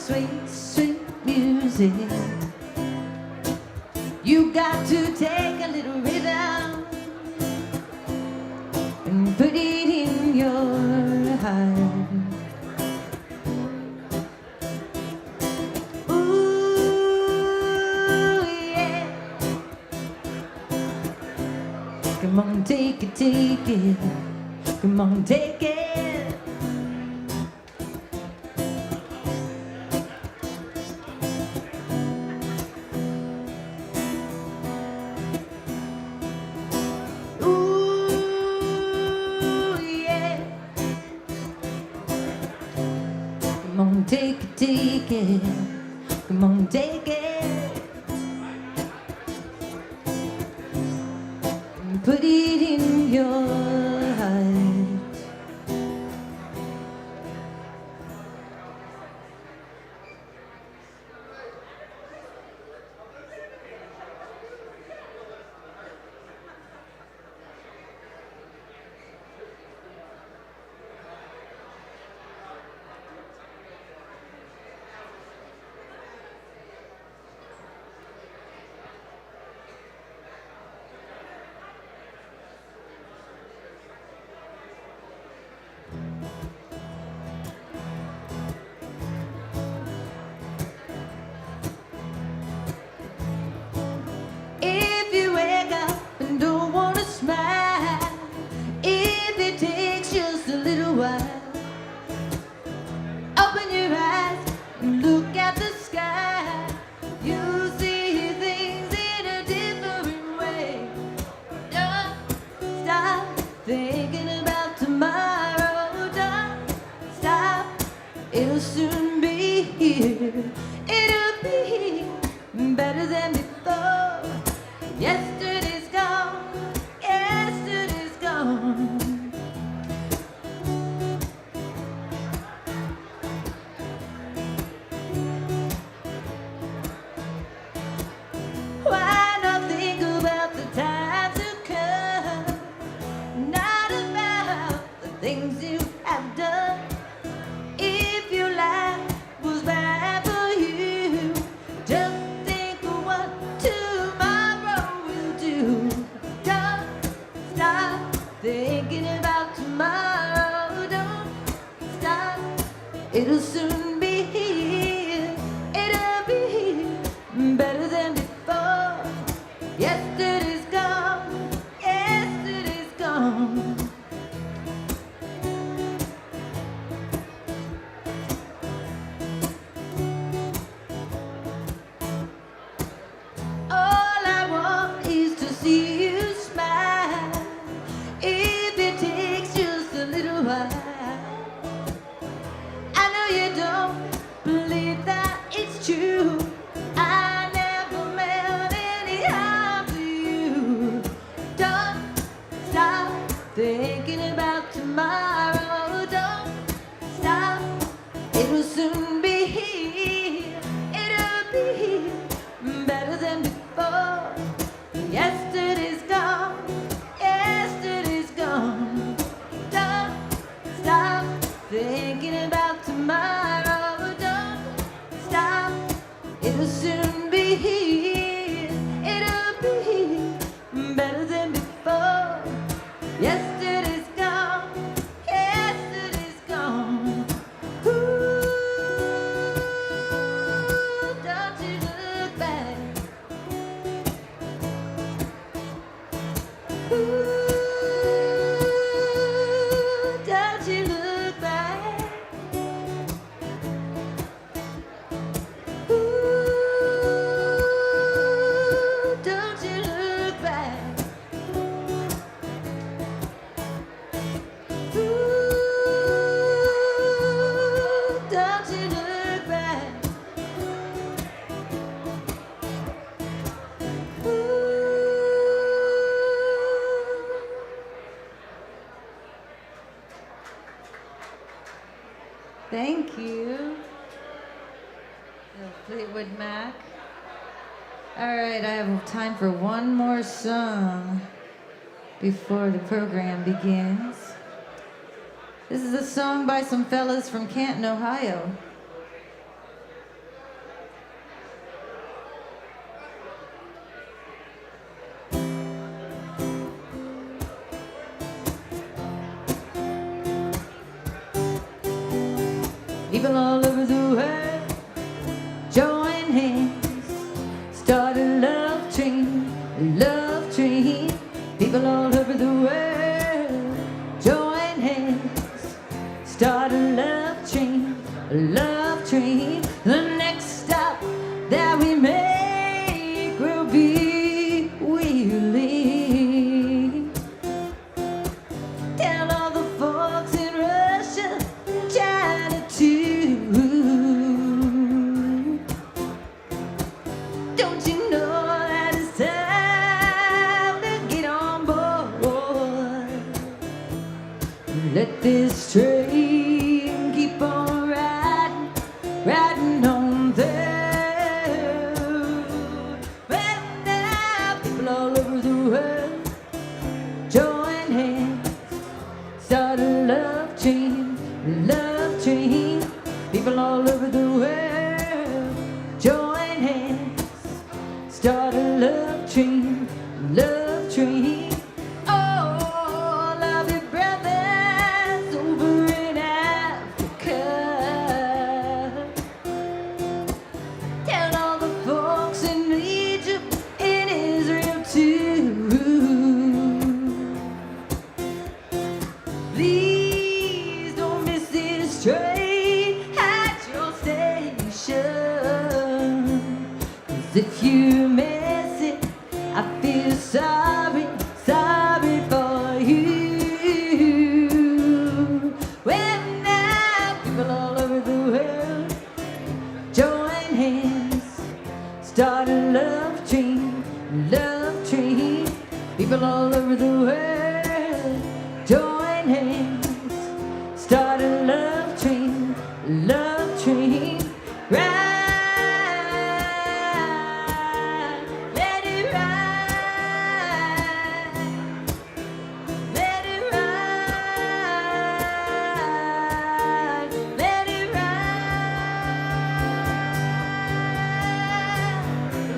sweet, sweet music. You got to take a little rhythm and put it in your heart. Ooh, yeah. Come on, take it, take it. Come on, take it. Come on, take it, take it. Come on, take it. And put it in your heart. If you wake up and don't want to smile, if it takes just a little while, open your eyes and look at the sky. You'll see things in a different way. Don't stop thinking about tomorrow. Don't stop, it'll soon be here. It'll be better than before. Yesterday's gone, yesterday's gone. Why not think about the time to come? Not about the things you have done. If your life was bad for you, just think of what tomorrow will do. Don't stop thinking about tomorrow. Don't stop, it'll soon be here. It'll be here, better than before. Yesterday's gone, yesterday's gone. All I want is to see you smile. If it takes just a little while. I know you don't believe that it's true. I never meant any harm to you. Don't stop thinking about tomorrow. Don't stop, it'll soon be here. It'll be here, better than before. Yesterday's gone, yesterday's gone. Don't stop thinking about tomorrow. Don't stop, it'll soon be here. It'll be here, better than before. Yesterday's gone, yesterday's gone. Ooh, don't you look back. Ooh, don't you look back. Ooh, don't you look back. Ooh, don't you look back. Thank you. Little Fleetwood Mac. All right, I have time for one more song before the program begins. This is a song by some fellas from Canton, Ohio. all over the world. Join hands, start a love train, love train. People all over the world. Join hands, start a love train, love train. The next stop that we make will be Wheeling. Tell all the folks in Russia, China too. Don't you know that it's time to get on board? Let this train keep on riding, riding on through. Well, now people all over the world, join hands, start a love train, love train. People all over the world, join hands, start a love train, love train. Oh, love your brothers over in Africa. Tell all the folks in Egypt, in Israel too. Please don't miss this train at your station. 'Cause if you miss it, I feel sorry, sorry for you. Well, now people all over the world, join hands, start a love train, love train. People all over the world, join hands, start a love train, love train. Ride, let it ride, let it ride, let it ride.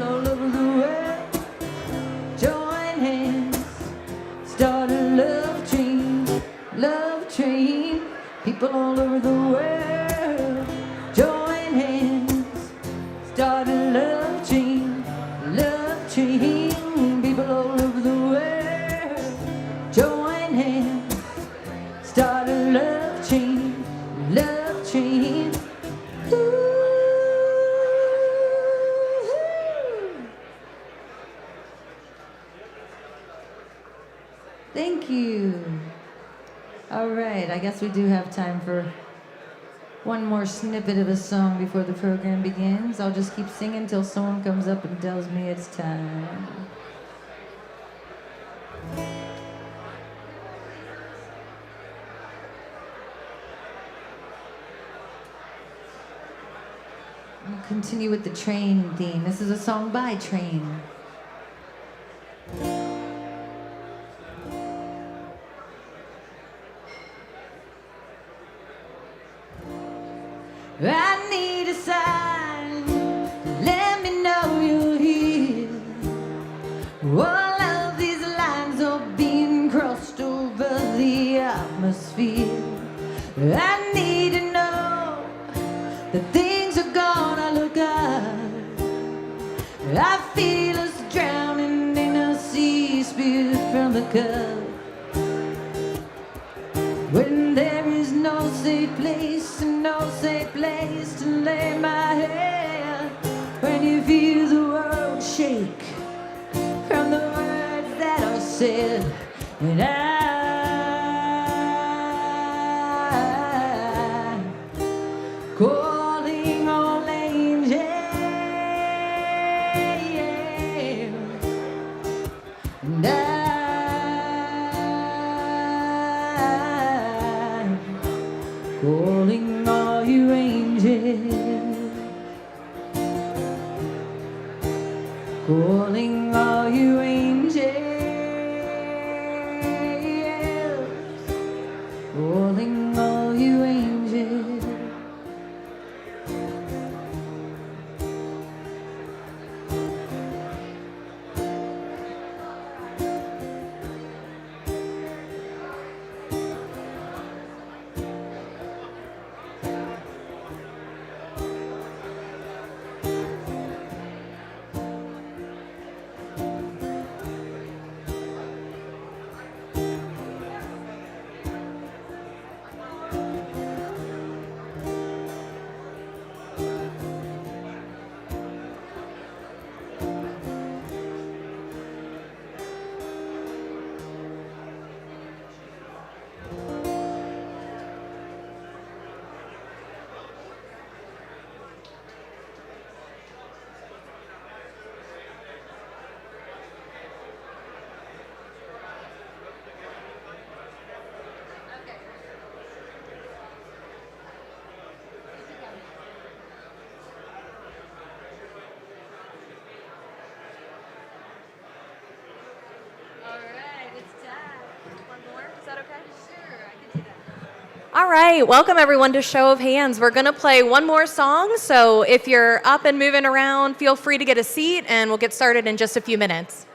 All over the world, join hands, start a love train, love train. People all over the world, join hands, start a love train, love train. People all over the world, join hands, start a love train, love train. Ooh. Thank you. All right, I guess we do have time for one more snippet of a song before the program begins. I'll just keep singing till someone comes up and tells me it's time. I'll continue with the train theme. This is a song by Train. I need a sign, let me know you're here. All of these lines are being crossed over the atmosphere. I need to know that things are gonna look up. I feel us drowning in a sea spewed from the cup. When there is no safe place, no safe place to lay my head. When you feel the world shake from the words that are said, and I'm calling all angels, and I'm calling all you angels, calling all you angels, calling all you angels. All right, welcome everyone to Show of Hands. We're going to play one more song, so if you're up and moving around, feel free to get a seat, and we'll get started in just a few minutes.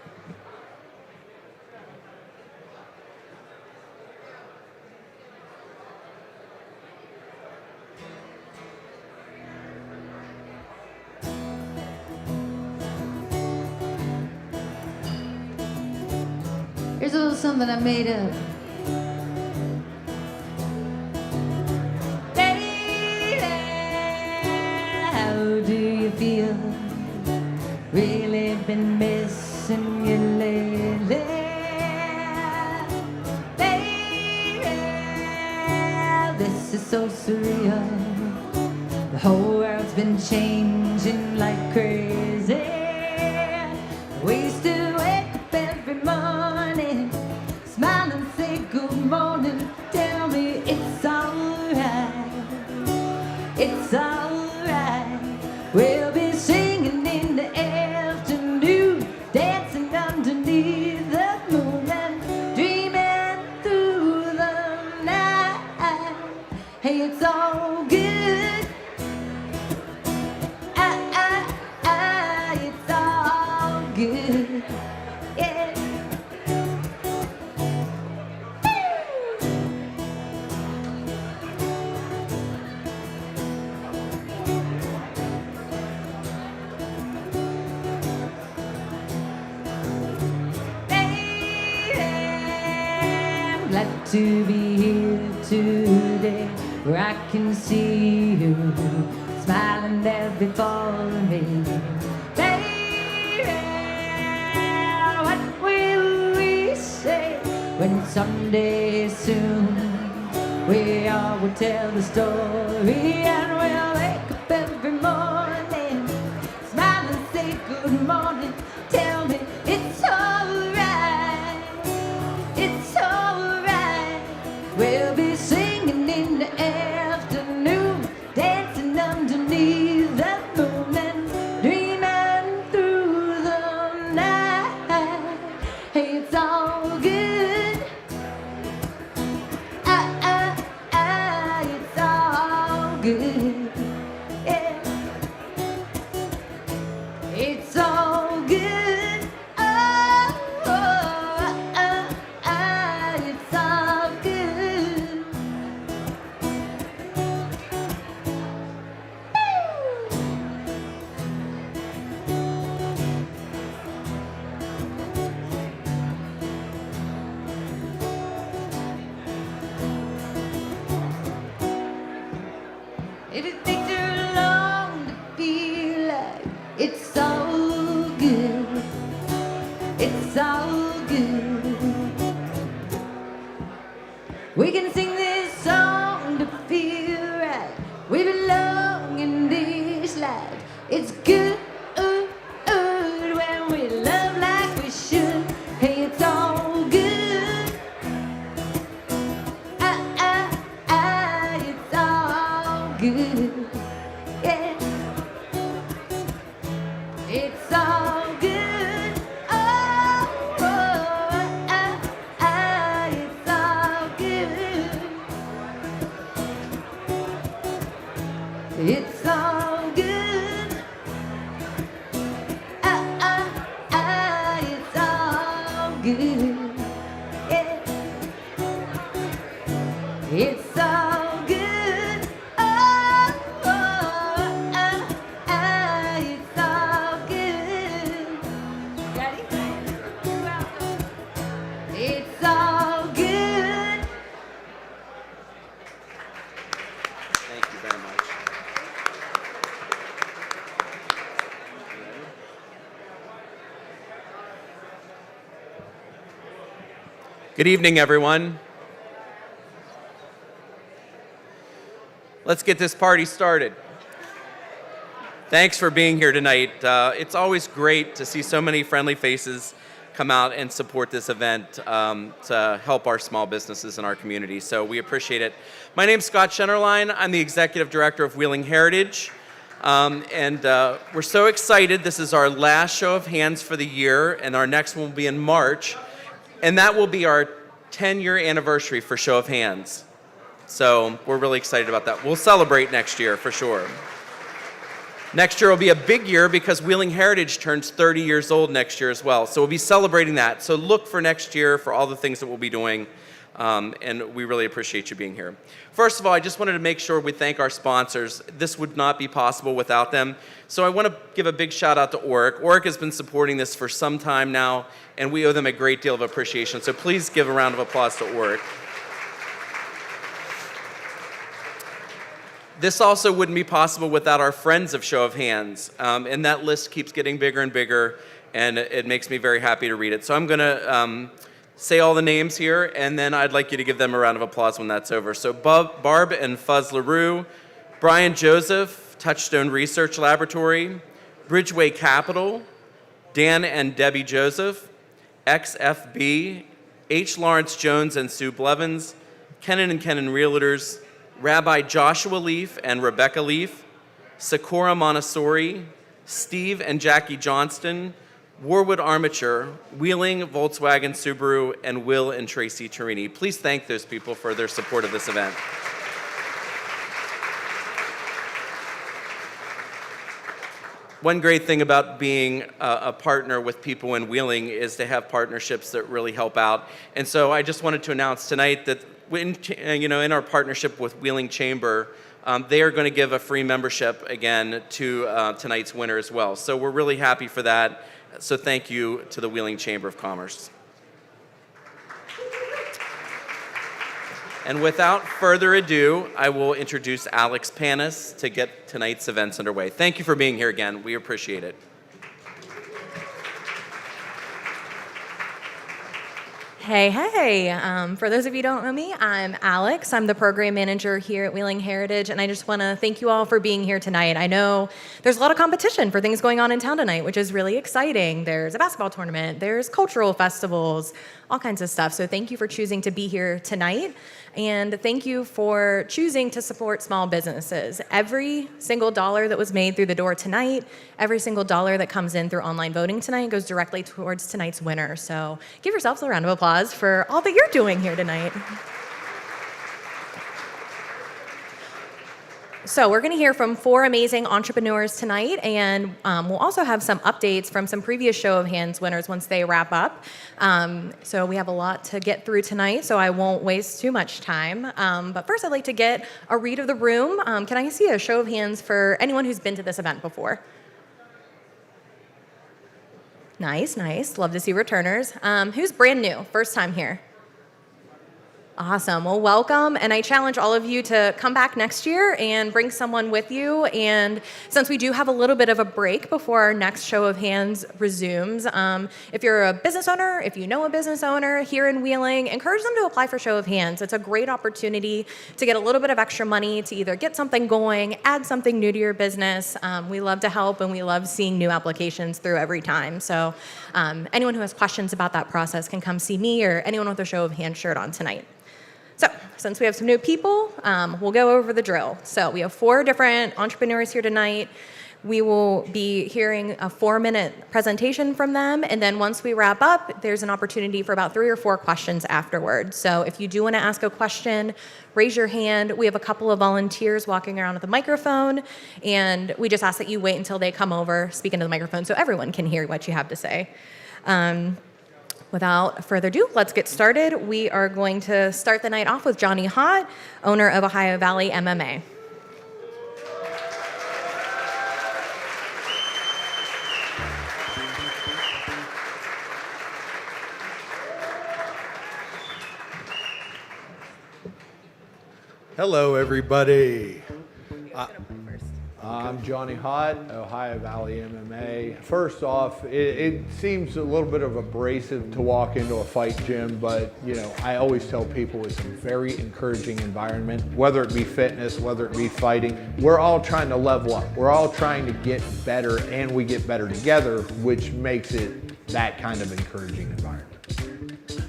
Here's a little something I made up. Do you feel? Really been missing you lately, baby. This is so surreal. The whole world's been changing like crazy. We used to wake up every morning, smile and say good morning. Tell me it's alright. It's alright. We'll be singing in the afternoon, dancing underneath the moon and dreaming through the night. Hey, it's all good. It's all good. Yeah. Glad to be here today, where I can see you smiling there before me. Baby, what will we say when someday soon we all will tell the story, and we'll wake up every morning, smile and say good morning. Tell me it's alright. It's alright. We'll be singing in the afternoon, dancing underneath the moon and dreaming through the night. Hey, it's all good. It's all good. Yeah. It's all good. It's all good. If it takes too long to feel like it's all good, it's all good. We can sing this song to feel right. We belong in this life. It's good when we love like we should. Hey, it's all good. It's all good. Yeah. It's all good. It's all good. It's all good. It's all good. Yeah. It's all good. It's all good. Ready? It's all good. Thank you very much. Good evening, everyone. Let's get this party started. Thanks for being here tonight. It's always great to see so many friendly faces come out and support this event to help our small businesses in our community. So we appreciate it. My name's Scott Schenerlein. I'm the Executive Director of Wheeling Heritage. We're so excited. This is our last show of hands for the year, and our next one will be in March. And that will be our 10-year anniversary for Show of Hands. So we're really excited about that. We'll celebrate next year for sure. Next year will be a big year because Wheeling Heritage turns 30 years old next year as well. So we'll be celebrating that. So look for next year for all the things that we'll be doing. And we really appreciate you being here. First of all, I just wanted to make sure we thank our sponsors. This would not be possible without them. So I want to give a big shout out to Oric. Oric has been supporting this for some time now, and we owe them a great deal of appreciation. So please give a round of applause to Oric. This also wouldn't be possible without our friends of Show of Hands. And that list keeps getting bigger and bigger, and it makes me very happy to read it. So I'm going to say all the names here, and then I'd like you to give them a round of applause when that's over. So Barb and Fuzz LaRue, Brian Joseph, Touchstone Research Laboratory, Bridgeway Capital, Dan and Debbie Joseph, XFB, H. Lawrence Jones and Sue Blevins, Kennan and Kennan Realtors, Rabbi Joshua Leaf and Rebecca Leaf, Sakura Montessori, Steve and Jackie Johnston, Warwood Armature, Wheeling, Volkswagen, Subaru, and Will and Tracy Torini. Please thank those people for their support of this event. One great thing about being a partner with people in Wheeling is to have partnerships that really help out. And so I just wanted to announce tonight that in our partnership with Wheeling Chamber, they are going to give a free membership again to tonight's winner as well. So we're really happy for that. So thank you to the Wheeling Chamber of Commerce. And without further ado, I will introduce Alex Panas to get tonight's events underway. Thank you for being here again. We appreciate it. Hey, for those of you who don't know me, I'm Alex. I'm the program manager here at Wheeling Heritage, and I just want to thank you all for being here tonight. I know there's a lot of competition for things going on in town tonight, which is really exciting. There's a basketball tournament, there's cultural festivals, all kinds of stuff. So thank you for choosing to be here tonight, and thank you for choosing to support small businesses. Every single dollar that was made through the door tonight, every single dollar that comes in through online voting tonight goes directly towards tonight's winner. So give yourselves a round of applause for all that you're doing here tonight. So we're going to hear from 4 amazing entrepreneurs tonight, and we'll also have some updates from some previous Show of Hands winners once they wrap up. So we have a lot to get through tonight, so I won't waste too much time. But first, I'd like to get a read of the room. Can I see a show of hands for anyone who's been to this event before? Nice. Love to see returners. Who's brand new, first time here? Awesome. Well, welcome. And I challenge all of you to come back next year and bring someone with you. And since we do have a little bit of a break before our next Show of Hands resumes, if you're a business owner, if you know a business owner here in Wheeling, encourage them to apply for Show of Hands. It's a great opportunity to get a little bit of extra money to either get something going, add something new to your business. We love to help, and we love seeing new applications through every time. So anyone who has questions about that process can come see me or anyone with a Show of Hands shirt on tonight. So, since we have some new people, we'll go over the drill. So, we have 4 different entrepreneurs here tonight. We will be hearing a 4-minute presentation from them, and then once we wrap up, there's an opportunity for about 3 or 4 questions afterwards. So, if you do want to ask a question, raise your hand. We have a couple of volunteers walking around with a microphone, and we just ask that you wait until they come over, speak into the microphone so everyone can hear what you have to say. Without further ado, let's get started. We are going to start the night off with Johnny Haught, owner of Ohio Valley MMA. Hello, everybody. I'm Johnny Haught, Ohio Valley MMA. First off, it seems a little bit of abrasive to walk into a fight gym, but I always tell people it's a very encouraging environment, whether it be fitness, whether it be fighting. We're all trying to level up. We're all trying to get better, and we get better together, which makes it that kind of encouraging environment.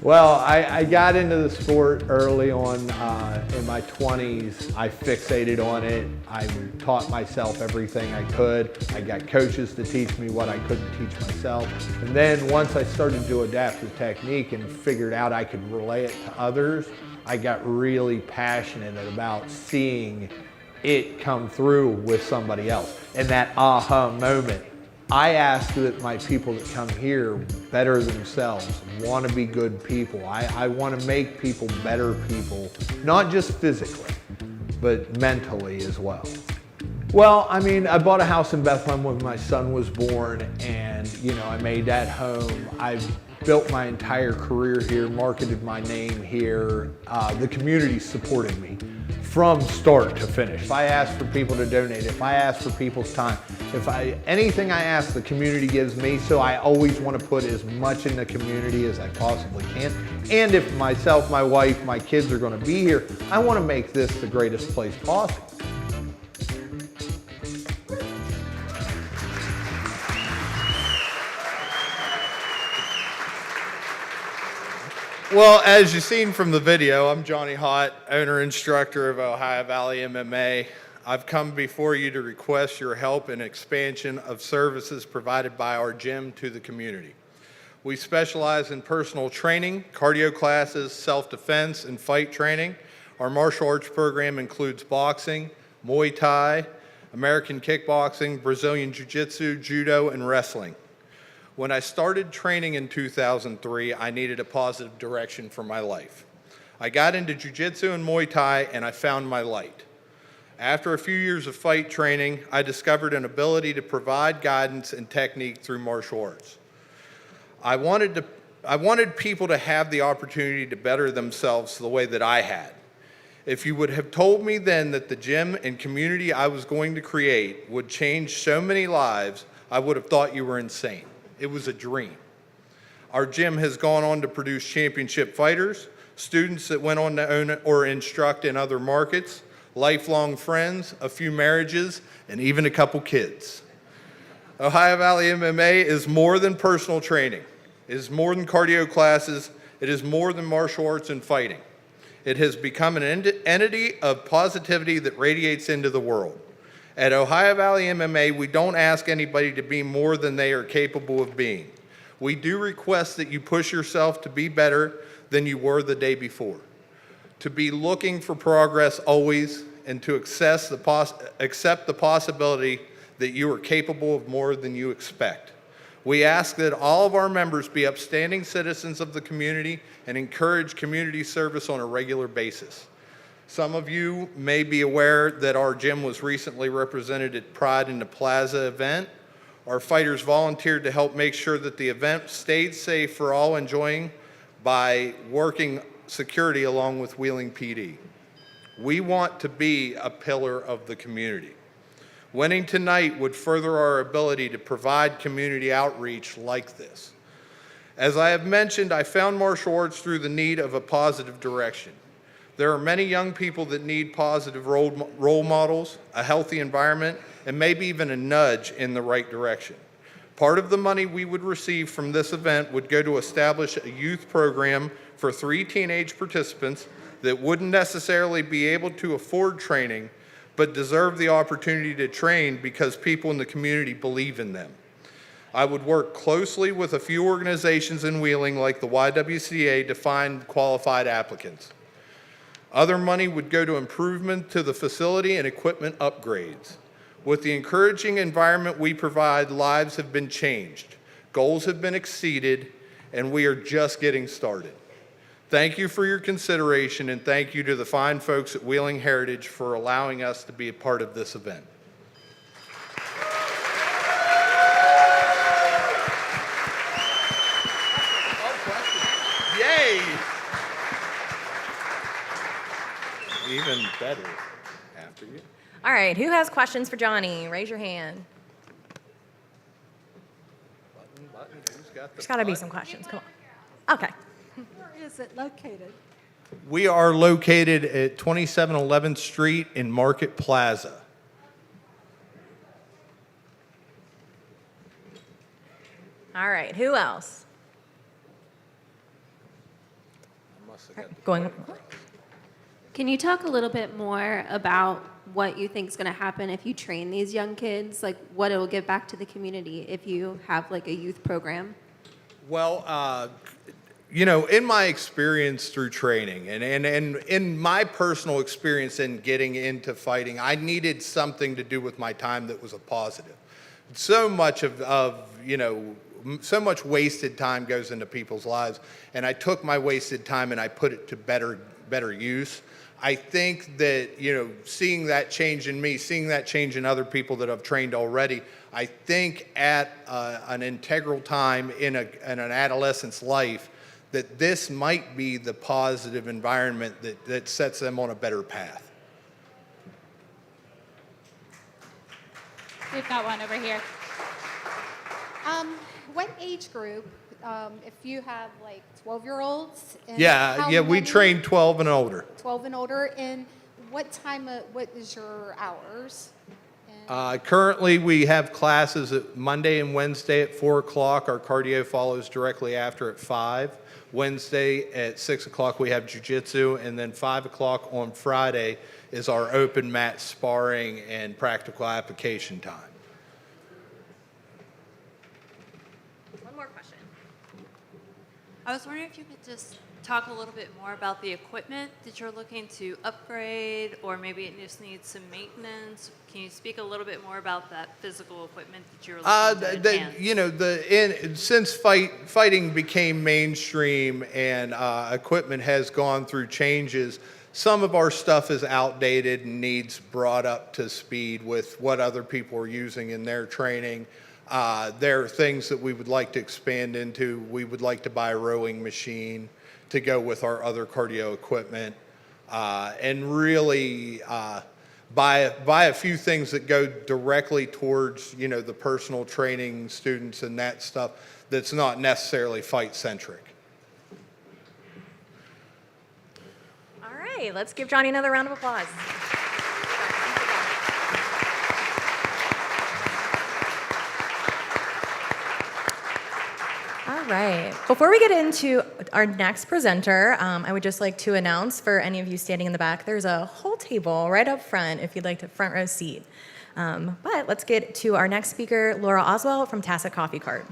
Well, I got into the sport early on in my 20s. I fixated on it. I taught myself everything I could. I got coaches to teach me what I couldn't teach myself. And then once I started to adapt the technique and figured out I could relay it to others, I got really passionate about seeing it come through with somebody else. And that aha moment. I ask that my people that come here better themselves, want to be good people. I want to make people better people, not just physically, but mentally as well. Well, I mean, I bought a house in Bethlehem when my son was born, and I made that home. I've built my entire career here, marketed my name here. The community supported me from start to finish. If I ask for people to donate, if I ask for people's time, anything I ask, the community gives me, so I always want to put as much in the community as I possibly can. And if myself, my wife, my kids are going to be here, I want to make this the greatest place possible. Well, as you've seen from the video, I'm Johnny Haught, owner-instructor of Ohio Valley MMA. I've come before you to request your help in expansion of services provided by our gym to the community. We specialize in personal training, cardio classes, self-defense, and fight training. Our martial arts program includes boxing, Muay Thai, American kickboxing, Brazilian Jiu-Jitsu, judo, and wrestling. When I started training in 2003, I needed a positive direction for my life. I got into Jiu-Jitsu and Muay Thai, and I found my light. After a few years of fight training, I discovered an ability to provide guidance and technique through martial arts. I wanted people to have the opportunity to better themselves the way that I had. If you would have told me then that the gym and community I was going to create would change so many lives, I would have thought you were insane. It was a dream. Our gym has gone on to produce championship fighters, students that went on to own or instruct in other markets, lifelong friends, a few marriages, and even a couple kids. Ohio Valley MMA is more than personal training. It is more than cardio classes. It is more than martial arts and fighting. It has become an entity of positivity that radiates into the world. At Ohio Valley MMA, we don't ask anybody to be more than they are capable of being. We do request that you push yourself to be better than you were the day before, to be looking for progress always, and to accept the possibility that you are capable of more than you expect. We ask that all of our members be upstanding citizens of the community and encourage community service on a regular basis. Some of you may be aware that our gym was recently represented at Pride in the Plaza event. Our fighters volunteered to help make sure that the event stayed safe for all enjoying by working security along with Wheeling PD. We want to be a pillar of the community. Winning tonight would further our ability to provide community outreach like this. As I have mentioned, I found martial arts through the need of a positive direction. There are many young people that need positive role models, a healthy environment, and maybe even a nudge in the right direction. Part of the money we would receive from this event would go to establish a youth program for 3 teenage participants that wouldn't necessarily be able to afford training, but deserve the opportunity to train because people in the community believe in them. I would work closely with a few organizations in Wheeling like the YWCA to find qualified applicants. Other money would go to improvement to the facility and equipment upgrades. With the encouraging environment we provide, lives have been changed, goals have been exceeded, and we are just getting started. Thank you for your consideration, and thank you to the fine folks at Wheeling Heritage for allowing us to be a part of this event. Yay! Even better after you. All right, who has questions for Johnny? Raise your hand. There's got to be some questions. Come on. Okay. Where is it located? We are located at 2711th Street in Market Plaza. All right, who else? Going. Can you talk a little bit more about what you think is going to happen if you train these young kids? Like what it will give back to the community if you have like a youth program? Well, in my experience through training and in my personal experience in getting into fighting, I needed something to do with my time that was a positive. So much so much wasted time goes into people's lives, and I took my wasted time and I put it to better use. I think that, seeing that change in me, seeing that change in other people that I've trained already, I think at an integral time in an adolescent's life, that this might be the positive environment that sets them on a better path. We've got one over here. What age group, if you have like 12-year-olds? Yeah, we train 12 and older. 12 and older, and what is your hours? Currently, we have classes at Monday and Wednesday at 4 o'clock. Our cardio follows directly after at 5. Wednesday at 6 o'clock, we have jiu-jitsu, and then 5 o'clock on Friday is our open mat sparring and practical application time. One more question. I was wondering if you could just talk a little bit more about the equipment that you're looking to upgrade, or maybe it just needs some maintenance. Can you speak a little bit more about that physical equipment that you're looking to enhance? Since fighting became mainstream and equipment has gone through changes, some of our stuff is outdated and needs brought up to speed with what other people are using in their training. There are things that we would like to expand into. We would like to buy a rowing machine to go with our other cardio equipment, and really buy a few things that go directly towards the personal training students and that stuff that's not necessarily fight centric. All right, let's give Johnny another round of applause. All right. Before we get into our next presenter, I would just like to announce for any of you standing in the back, there's a whole table right up front if you'd like a front row seat. But let's get to our next speaker, Laura Oswalt from Tacet Coffee Cart.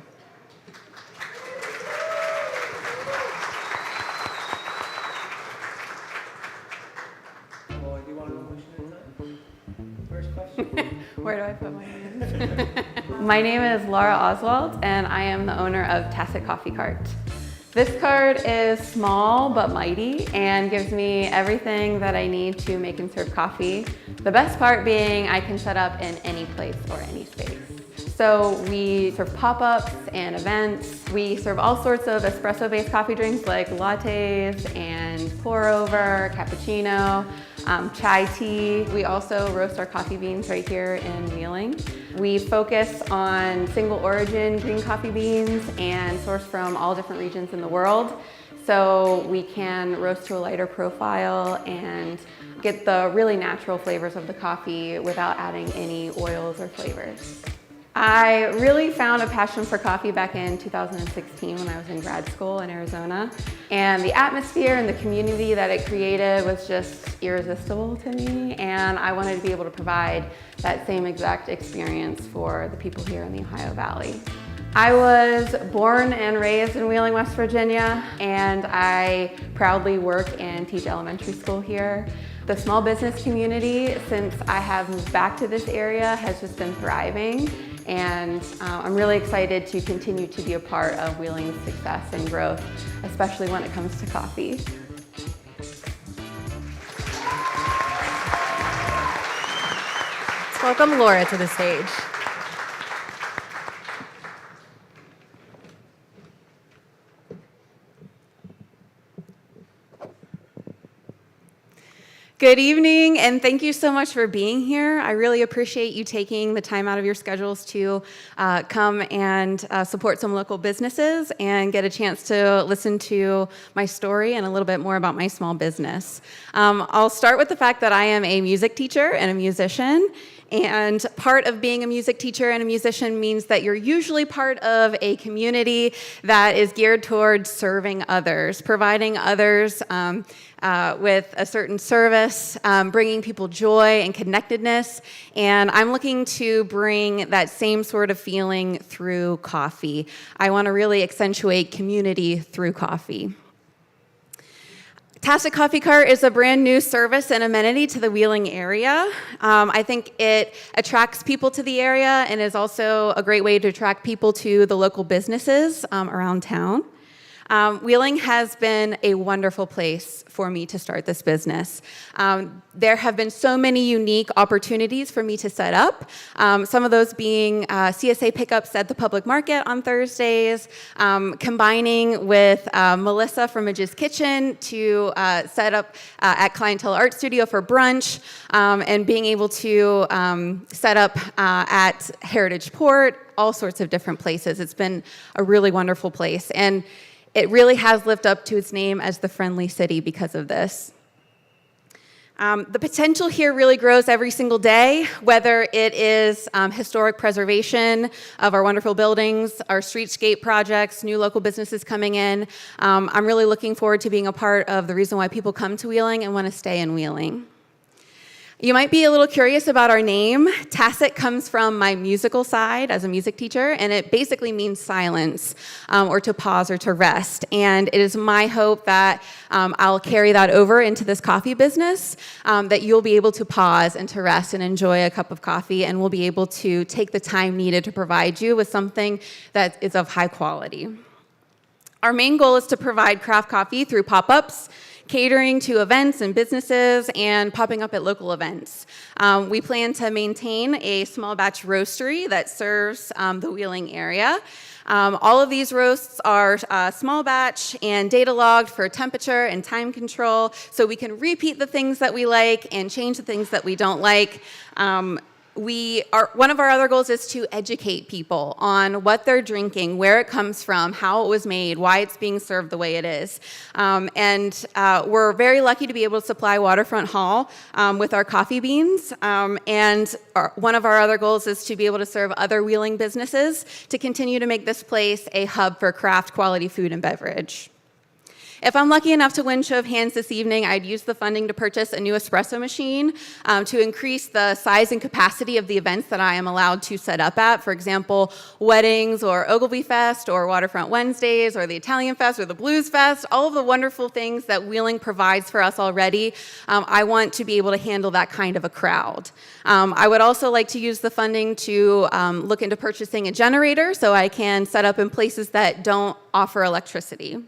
Where do I put my hand? My name is Laura Oswalt, and I am the owner of Tacet Coffee Cart. This cart is small but mighty and gives me everything that I need to make and serve coffee. The best part being I can set up in any place or any space. So we serve pop-ups and events. We serve all sorts of espresso-based coffee drinks like lattes and pour-over, cappuccino, chai tea. We also roast our coffee beans right here in Wheeling. We focus on single origin green coffee beans and source from all different regions in the world. So we can roast to a lighter profile and get the really natural flavors of the coffee without adding any oils or flavors. I really found a passion for coffee back in 2016 when I was in grad school in Arizona. And the atmosphere and the community that it created was just irresistible to me. And I wanted to be able to provide that same exact experience for the people here in the Ohio Valley. I was born and raised in Wheeling, West Virginia, and I proudly work and teach elementary school here. The small business community, since I have moved back to this area, has just been thriving. And I'm really excited to continue to be a part of Wheeling's success and growth, especially when it comes to coffee. Let's welcome Laura to the stage. Good evening, and thank you so much for being here. I really appreciate you taking the time out of your schedules to come and support some local businesses and get a chance to listen to my story and a little bit more about my small business. I'll start with the fact that I am a music teacher and a musician, And part of being a music teacher and a musician means that you're usually part of a community that is geared towards serving others, providing others with a certain service, bringing people joy and connectedness. And I'm looking to bring that same sort of feeling through coffee. I want to really accentuate community through coffee. Tacet Coffee Cart is a brand new service and amenity to the Wheeling area. I think it attracts people to the area and is also a great way to attract people to the local businesses around town. Wheeling has been a wonderful place for me to start this business. There have been so many unique opportunities for me to set up, some of those being CSA pickups at the public market on Thursdays, combining with Melissa from Midge's Kitchen to set up at Clientele Art Studio for brunch, and being able to set up at Heritage Port, all sorts of different places. It's been a really wonderful place. And it really has lived up to its name as the friendly city because of this. The potential here really grows every single day, whether it is historic preservation of our wonderful buildings, our streetscape projects, new local businesses coming in. I'm really looking forward to being a part of the reason why people come to Wheeling and want to stay in Wheeling. You might be a little curious about our name. Tacet comes from my musical side as a music teacher, and it basically means silence, or to pause or to rest. And it is my hope that I'll carry that over into this coffee business, that you'll be able to pause and to rest and enjoy a cup of coffee, and we'll be able to take the time needed to provide you with something that is of high quality. Our main goal is to provide craft coffee through pop-ups, catering to events and businesses, and popping up at local events. We plan to maintain a small batch roastery that serves the Wheeling area. All of these roasts are small batch and data logged for temperature and time control, so we can repeat the things that we like and change the things that we don't like. One of our other goals is to educate people on what they're drinking, where it comes from, how it was made, why it's being served the way it is. We're very lucky to be able to supply Waterfront Hall with our coffee beans. One of our other goals is to be able to serve other Wheeling businesses to continue to make this place a hub for craft quality food and beverage. If I'm lucky enough to win show of hands this evening, I'd use the funding to purchase a new espresso machine to increase the size and capacity of the events that I am allowed to set up at. For example, weddings or Ogilvy Fest or Waterfront Wednesdays or the Italian Fest or the Blues Fest, all of the wonderful things that Wheeling provides for us already. I want to be able to handle that kind of a crowd. I would also like to use the funding to look into purchasing a generator so I can set up in places that don't offer electricity.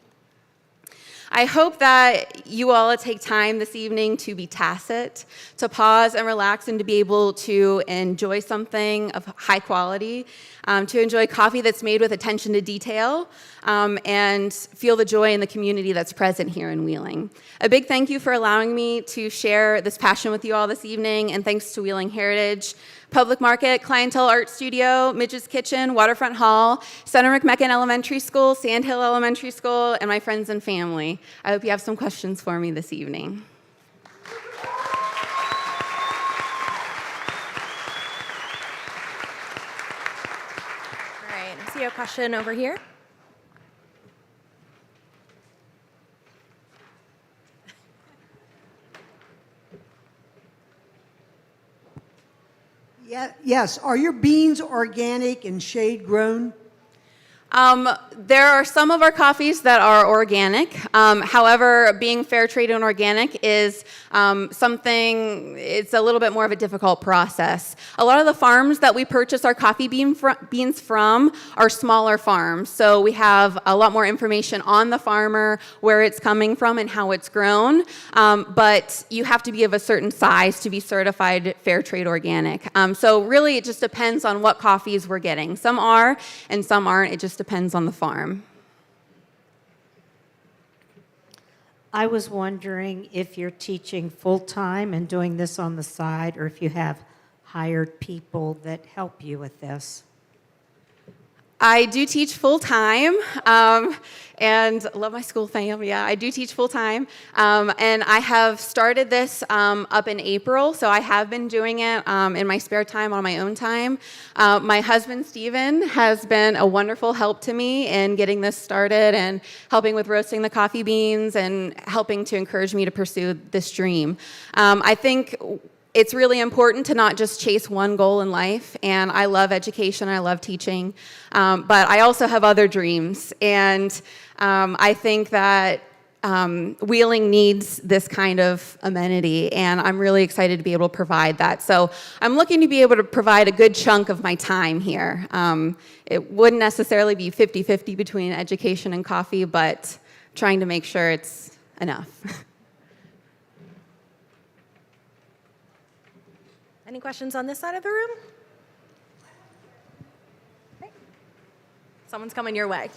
I hope that you all take time this evening to be tacit, to pause and relax, and to be able to enjoy something of high quality, to enjoy coffee that's made with attention to detail, and feel the joy in the community that's present here in Wheeling. A big thank you for allowing me to share this passion with you all this evening, and thanks to Wheeling Heritage, Public Market, Clientele Art Studio, Midge's Kitchen, Waterfront Hall, Center McMecken Elementary School, Sandhill Elementary School, and my friends and family. I hope you have some questions for me this evening. All right, I see a question over here. Yes. Are your beans organic and shade grown? There are some of our coffees that are organic. However, being fair trade and organic is it's a little bit more of a difficult process. A lot of the farms that we purchase our coffee beans from are smaller farms. So we have a lot more information on the farmer, where it's coming from and how it's grown. But you have to be of a certain size to be certified fair trade organic. So really it just depends on what coffees we're getting. Some are and some aren't. It just depends on the farm. I was wondering if you're teaching full-time and doing this on the side, or if you have hired people that help you with this. I do teach full-time, and love my school fam. Yeah, I do teach full-time. And I have started this up in April, so I have been doing it in my spare time, on my own time. My husband, Steven, has been a wonderful help to me in getting this started and helping with roasting the coffee beans and helping to encourage me to pursue this dream. I think it's really important to not just chase one goal in life, and I love education, I love teaching, but I also have other dreams, and I think that Wheeling needs this kind of amenity, and I'm really excited to be able to provide that. So I'm looking to be able to provide a good chunk of my time here. It wouldn't necessarily be 50-50 between education and coffee, but trying to make sure it's enough. Any questions on this side of the room? Okay. Someone's coming your way.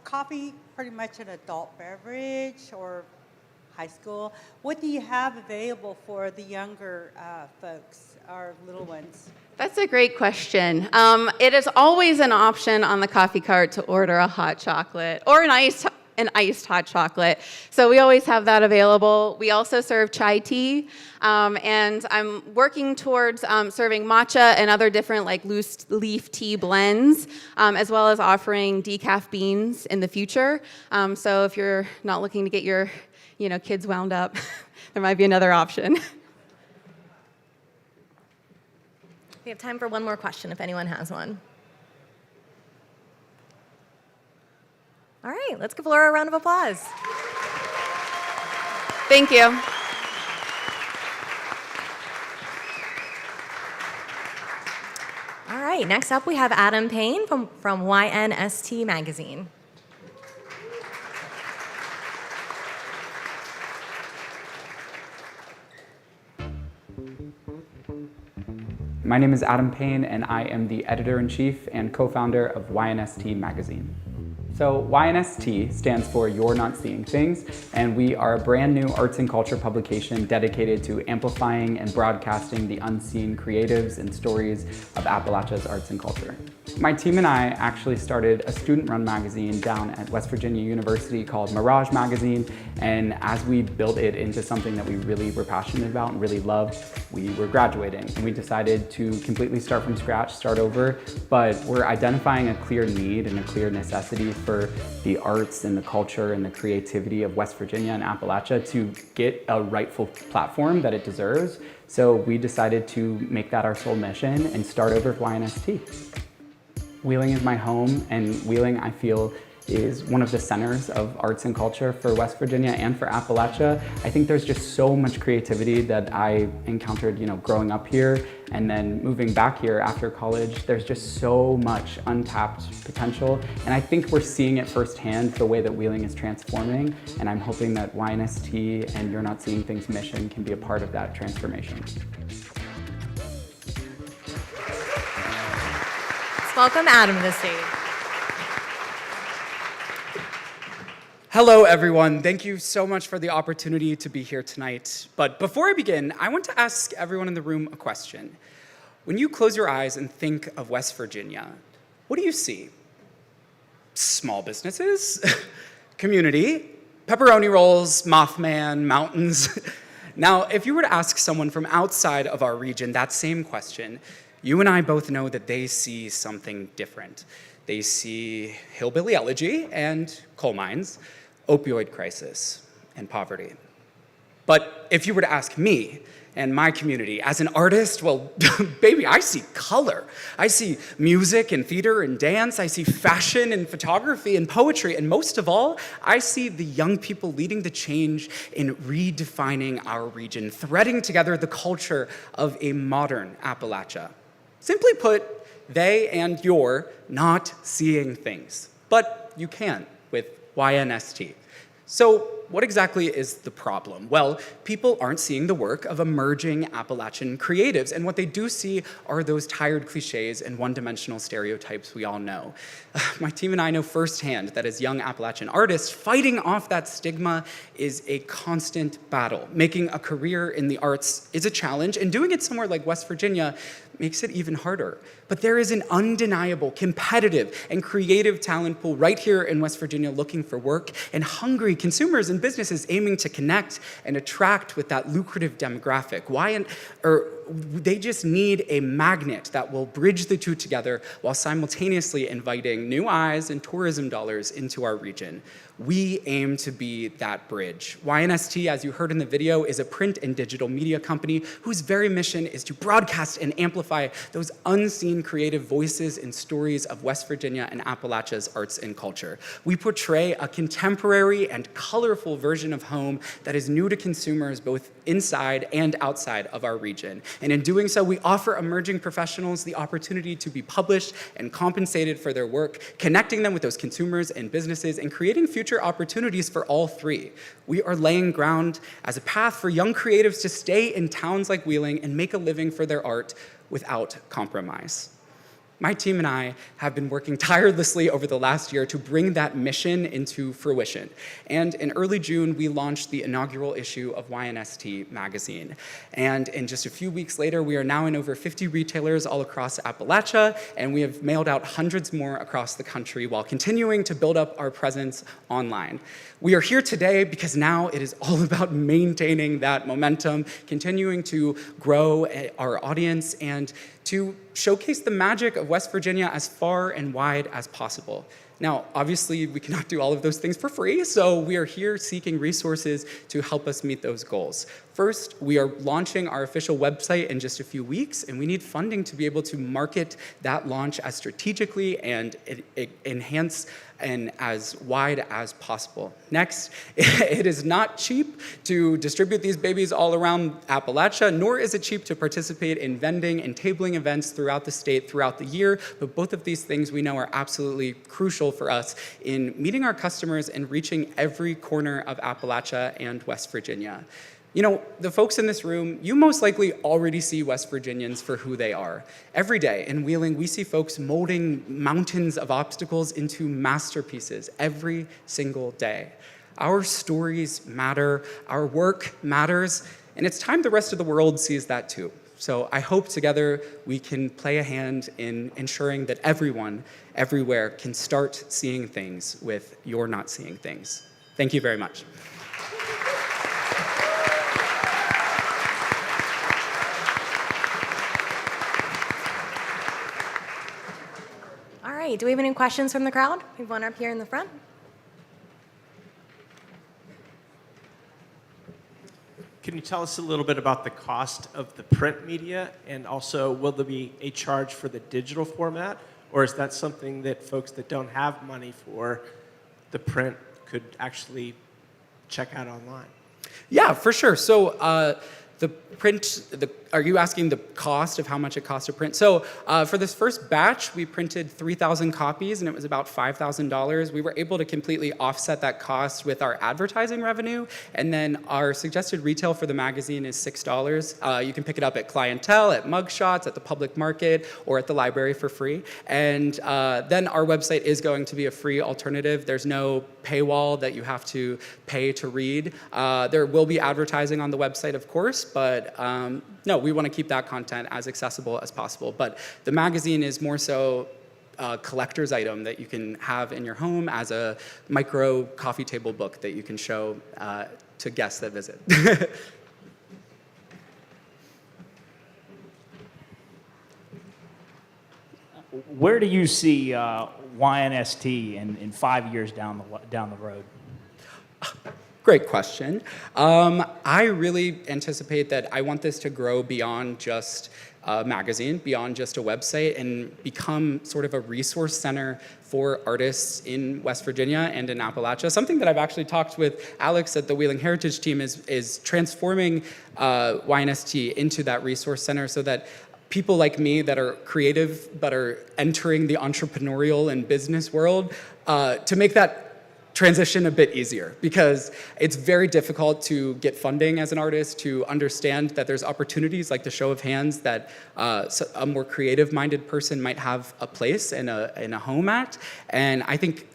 Coffee, pretty much an adult beverage or high school. What do you have available for the younger folks, our little ones? That's a great question. It is always an option on the coffee cart to order a hot chocolate or an iced hot chocolate. So we always have that available. We also serve chai tea, and I'm working towards serving matcha and other different like loose leaf tea blends, as well as offering decaf beans in the future. So if you're not looking to get your kids wound up, there might be another option. We have time for one more question if anyone has one. All right, let's give Laura a round of applause. Thank you. All right, next up we have Adam Payne from YNST magazine. My name is Adam Payne, and I am the editor-in-chief and co-founder of YNST magazine. So YNST stands for You're Not Seeing Things, and we are a brand new arts and culture publication dedicated to amplifying and broadcasting the unseen creatives and stories of Appalachia's arts and culture. My team and I actually started a student-run magazine down at West Virginia University called Mirage Magazine, and as we built it into something that we really were passionate about and really loved, we were graduating, and we decided to completely start from scratch, start over, but we're identifying a clear need and a clear necessity for the arts and the culture and the creativity of West Virginia and Appalachia to get a rightful platform that it deserves. So we decided to make that our sole mission and start over with YNST. Wheeling is my home, and Wheeling, I feel, is one of the centers of arts and culture for West Virginia and for Appalachia. I think there's just so much creativity that I encountered, growing up here, and then moving back here after college. There's just so much untapped potential, and I think we're seeing it firsthand, the way that Wheeling is transforming, and I'm hoping that YNST and You're Not Seeing Things mission can be a part of that transformation. Let's welcome Adam to the stage. Hello, everyone. Thank you so much for the opportunity to be here tonight. But before I begin, I want to ask everyone in the room a question. When you close your eyes and think of West Virginia, what do you see? Small businesses, community, pepperoni rolls, Mothman, mountains. Now, if you were to ask someone from outside of our region that same question, you and I both know that they see something different. They see hillbilly elegy and coal mines, opioid crisis, and poverty. But if you were to ask me and my community as an artist, well, baby, I see color. I see music and theater and dance. I see fashion and photography and poetry. And most of all, I see the young people leading the change in redefining our region, threading together the culture of a modern Appalachia. Simply put, they and you're not seeing things, but you can with YNST. So what exactly is the problem? Well, people aren't seeing the work of emerging Appalachian creatives, and what they do see are those tired cliches and one-dimensional stereotypes we all know. My team and I know firsthand that as young Appalachian artists, fighting off that stigma is a constant battle. Making a career in the arts is a challenge, and doing it somewhere like West Virginia makes it even harder. But there is an undeniable, competitive, and creative talent pool right here in West Virginia looking for work, and hungry consumers and businesses aiming to connect and attract with that lucrative demographic. They just need a magnet that will bridge the two together while simultaneously inviting new eyes and tourism dollars into our region. We aim to be that bridge. YNST, as you heard in the video, is a print and digital media company whose very mission is to broadcast and amplify those unseen creative voices and stories of West Virginia and Appalachia's arts and culture. We portray a contemporary and colorful version of home that is new to consumers both inside and outside of our region. And in doing so, we offer emerging professionals the opportunity to be published and compensated for their work, connecting them with those consumers and businesses, and creating future opportunities for all three. We are laying ground as a path for young creatives to stay in towns like Wheeling and make a living for their art without compromise. My team and I have been working tirelessly over the last year to bring that mission into fruition. And in early June, we launched the inaugural issue of YNST magazine. And in just a few weeks later, we are now in over 50 retailers all across Appalachia, and we have mailed out hundreds more across the country while continuing to build up our presence online. We are here today because now it is all about maintaining that momentum, continuing to grow our audience, and to showcase the magic of West Virginia as far and wide as possible. Now, obviously, we cannot do all of those things for free, so we are here seeking resources to help us meet those goals. First, we are launching our official website in just a few weeks, and we need funding to be able to market that launch as strategically and enhance and as wide as possible. Next, it is not cheap to distribute these babies all around Appalachia, nor is it cheap to participate in vending and tabling events throughout the state throughout the year, but both of these things we know are absolutely crucial for us in meeting our customers and reaching every corner of Appalachia and West Virginia. You know, the folks in this room, you most likely already see West Virginians for who they are. Every day in Wheeling, we see folks molding mountains of obstacles into masterpieces every single day. Our stories matter, our work matters, and it's time the rest of the world sees that too. So I hope together we can play a hand in ensuring that everyone, everywhere, can start seeing things with You're Not Seeing Things. Thank you very much. All right, do we have any questions from the crowd? We have one up here in the front. Can you tell us a little bit about the cost of the print media, and also will there be a charge for the digital format, or is that something that folks that don't have money for the print could actually check out online? Yeah, for sure. So the print, are you asking the cost of how much it costs to print? So for this first batch, we printed 3,000 copies, and it was about $5,000. We were able to completely offset that cost with our advertising revenue, and then our suggested retail for the magazine is $6. You can pick it up at Clientele, at Mugshots, at the public market, or at the library for free. And then our website is going to be a free alternative. There's no paywall that you have to pay to read. There will be advertising on the website, of course, but no, we want to keep that content as accessible as possible. But the magazine is more so a collector's item that you can have in your home as a micro coffee table book that you can show to guests that visit. Where do you see YNST in 5 years down the road? Great question. I really anticipate that I want this to grow beyond just a magazine, beyond just a website, and become sort of a resource center for artists in West Virginia and in Appalachia. Something that I've actually talked with Alex at the Wheeling Heritage team is transforming YNST into that resource center so that people like me that are creative but are entering the entrepreneurial and business world, to make that transition a bit easier, because it's very difficult to get funding as an artist, to understand that there's opportunities like the show of hands that a more creative-minded person might have a place and a home at. And I think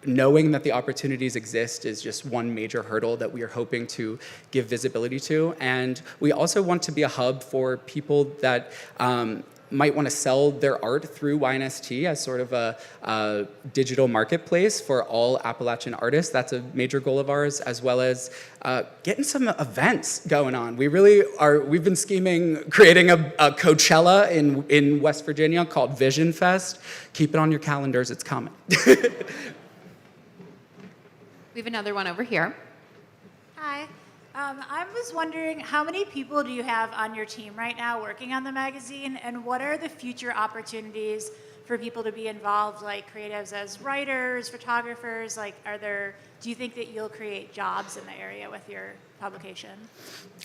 knowing that the opportunities exist is just one major hurdle that we are hoping to give visibility to. And we also want to be a hub for people that might want to sell their art through YNST as sort of a digital marketplace for all Appalachian artists. That's a major goal of ours, as well as getting some events going on. We've been scheming creating a Coachella in West Virginia called Vision Fest. Keep it on your calendars, it's coming. We have another one over here. Hi. I was wondering, how many people do you have on your team right now working on the magazine, and what are the future opportunities for people to be involved, like creatives as writers, photographers? Like, do you think that you'll create jobs in the area with your publication?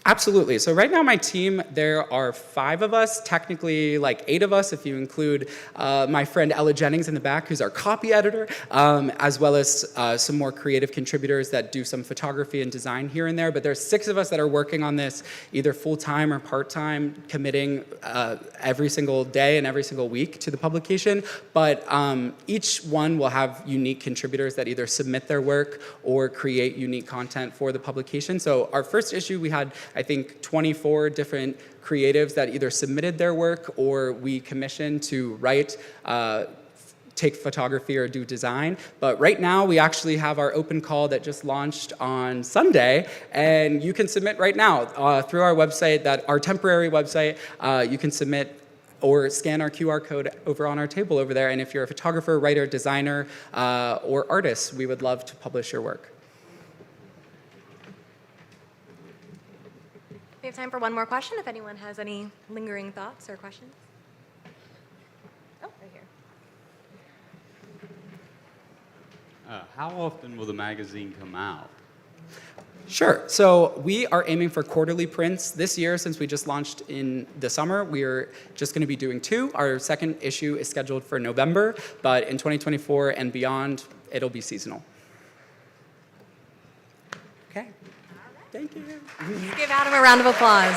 Absolutely. So right now my team, there are 5 of us, technically like 8 of us if you include my friend Ella Jennings in the back, who's our copy editor, as well as some more creative contributors that do some photography and design here and there. But there's 6 of us that are working on this either full-time or part-time, committing every single day and every single week to the publication. But each one will have unique contributors that either submit their work or create unique content for the publication. So our first issue, we had, I think, 24 different creatives that either submitted their work or we commissioned to write, take photography or do design. But right now, we actually have our open call that just launched on Sunday, and you can submit right now through our website, our temporary website. You can submit or scan our QR code over on our table over there. And if you're a photographer, writer, designer, or artist, we would love to publish your work. We have time for one more question if anyone has any lingering thoughts or questions. Oh, right here. How often will the magazine come out? Sure. So we are aiming for quarterly prints this year. Since we just launched in the summer, we're just going to be doing 2. Our second issue is scheduled for November, but in 2024 and beyond, it'll be seasonal. Okay. Thank you. Let's give Adam a round of applause.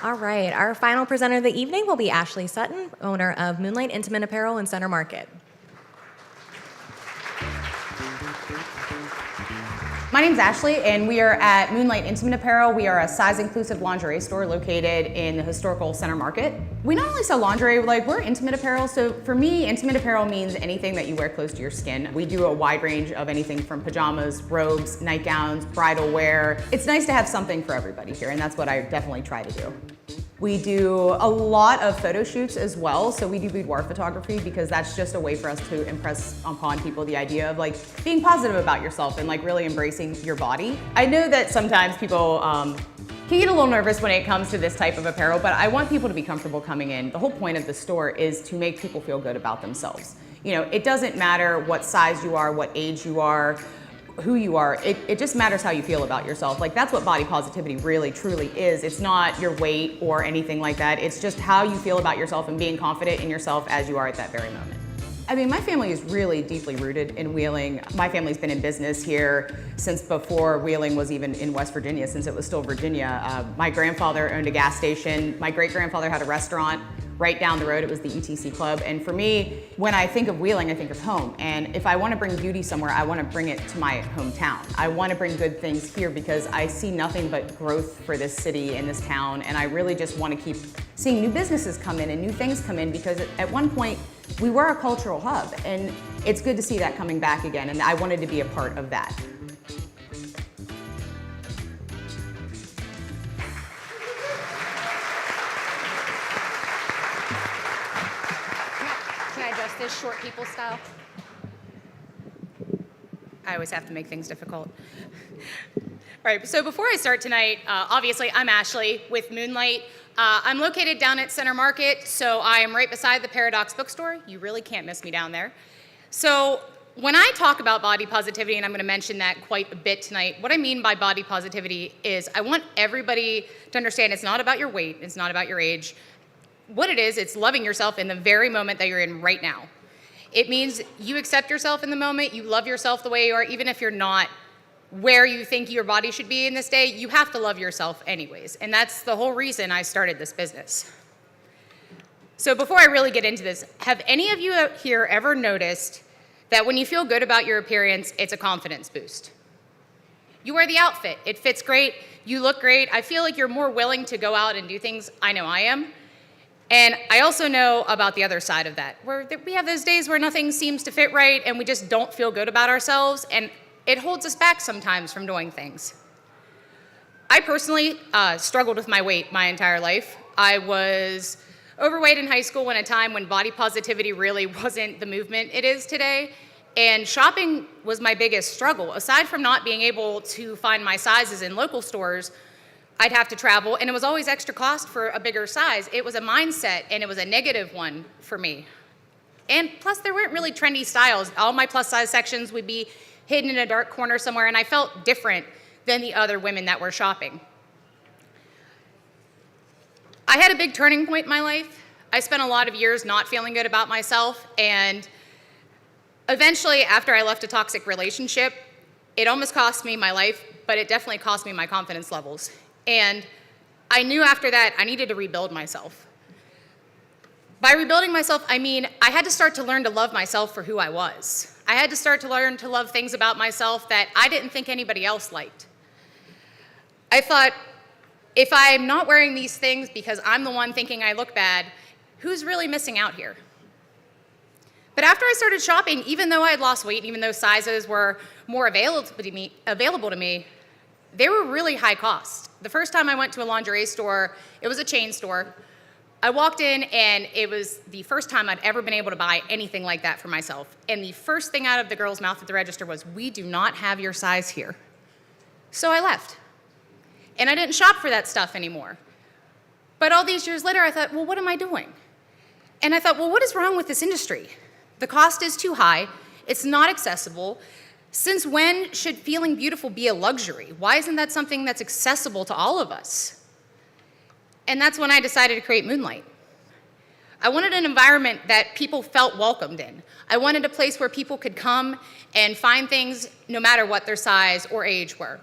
All right, our final presenter of the evening will be Ashley Sutton, owner of Moonlight Intimate Apparel in Center Market. My name's Ashley, and we are at Moonlight Intimate Apparel. We are a size-inclusive lingerie store located in the historical Center Market. We not only sell lingerie, we're intimate apparel, so for me, intimate apparel means anything that you wear close to your skin. We do a wide range of anything from pajamas, robes, nightgowns, bridal wear. It's nice to have something for everybody here, and that's what I definitely try to do. We do a lot of photo shoots as well, so we do boudoir photography because that's just a way for us to impress upon people the idea of being positive about yourself and really embracing your body. I know that sometimes people can get a little nervous when it comes to this type of apparel, but I want people to be comfortable coming in. The whole point of the store is to make people feel good about themselves. You know, it doesn't matter what size you are, what age you are, who you are, it just matters how you feel about yourself. That's what body positivity really, truly is. It's not your weight or anything like that. It's just how you feel about yourself and being confident in yourself as you are at that very moment. I mean, my family is really deeply rooted in Wheeling. My family's been in business here since before Wheeling was even in West Virginia, since it was still Virginia. My grandfather owned a gas station. My great-grandfather had a restaurant right down the road. It was the ETC Club. And for me, when I think of Wheeling, I think of home. And if I want to bring beauty somewhere, I want to bring it to my hometown. I want to bring good things here because I see nothing but growth for this city and this town. And I really just want to keep seeing new businesses come in and new things come in because at one point, we were a cultural hub. And it's good to see that coming back again. And I wanted to be a part of that. This short people style. I always have to make things difficult. All right, so before I start tonight, obviously I'm Ashley with Moonlight. I'm located down at Center Market, so I am right beside the Paradox bookstore. You really can't miss me down there. So when I talk about body positivity, and I'm going to mention that quite a bit tonight, what I mean by body positivity is I want everybody to understand it's not about your weight, it's not about your age. what it is, it's loving yourself in the very moment that you're in right now. It means you accept yourself in the moment, you love yourself the way you are, even if you're not where you think your body should be in this day, you have to love yourself anyways. And that's the whole reason I started this business. So before I really get into this, have any of you out here ever noticed that when you feel good about your appearance, it's a confidence boost? You wear the outfit, it fits great, you look great. I feel like you're more willing to go out and do things. I know I am. And I also know about the other side of that, where we have those days where nothing seems to fit right and we just don't feel good about ourselves, and it holds us back sometimes from doing things. I personally struggled with my weight my entire life. I was overweight in high school in a time when body positivity really wasn't the movement it is today. And shopping was my biggest struggle. Aside from not being able to find my sizes in local stores, I'd have to travel, and it was always extra cost for a bigger size. It was a mindset, and it was a negative one for me. And plus, there weren't really trendy styles. All my plus size sections would be hidden in a dark corner somewhere, and I felt different than the other women that were shopping. I had a big turning point in my life. I spent a lot of years not feeling good about myself, and eventually, after I left a toxic relationship, it almost cost me my life, but it definitely cost me my confidence levels. And I knew after that I needed to rebuild myself. By rebuilding myself, I mean I had to start to learn to love myself for who I was. I had to start to learn to love things about myself that I didn't think anybody else liked. I thought, if I'm not wearing these things because I'm the one thinking I look bad, who's really missing out here? But after I started shopping, even though I had lost weight, even though sizes were more available to me, they were really high cost. The first time I went to a lingerie store, it was a chain store. I walked in, and it was the first time I'd ever been able to buy anything like that for myself. And the first thing out of the girl's mouth at the register was, "We do not have your size here." So I left. And I didn't shop for that stuff anymore. But all these years later, I thought, well, what am I doing? And I thought, well, what is wrong with this industry? The cost is too high. It's not accessible. Since when should feeling beautiful be a luxury? Why isn't that something that's accessible to all of us? And that's when I decided to create Moonlight. I wanted an environment that people felt welcomed in. I wanted a place where people could come and find things no matter what their size or age were.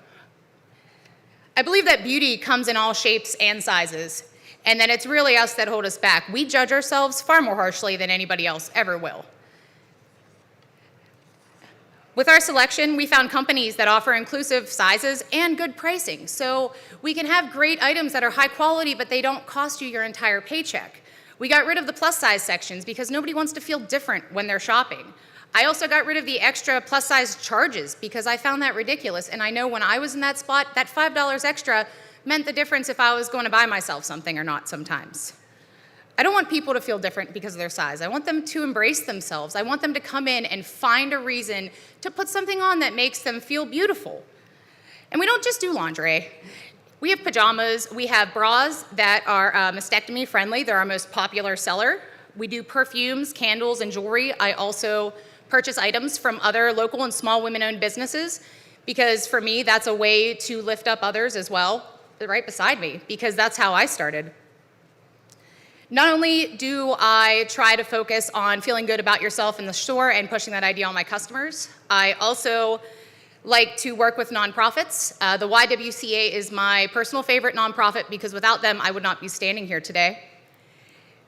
I believe that beauty comes in all shapes and sizes, and that it's really us that hold us back. We judge ourselves far more harshly than anybody else ever will. With our selection, we found companies that offer inclusive sizes and good pricing. So we can have great items that are high quality, but they don't cost you your entire paycheck. We got rid of the plus size sections because nobody wants to feel different when they're shopping. I also got rid of the extra plus size charges because I found that ridiculous. And I know when I was in that spot, that $5 extra meant the difference if I was going to buy myself something or not sometimes. I don't want people to feel different because of their size. I want them to embrace themselves. I want them to come in and find a reason to put something on that makes them feel beautiful. And we don't just do lingerie. We have pajamas. We have bras that are mastectomy friendly. They're our most popular seller. We do perfumes, candles, and jewelry. I also purchase items from other local and small women-owned businesses because for me, that's a way to lift up others as well, right beside me, because that's how I started. Not only do I try to focus on feeling good about yourself in the store and pushing that idea on my customers, I also like to work with nonprofits. The YWCA is my personal favorite nonprofit because without them, I would not be standing here today.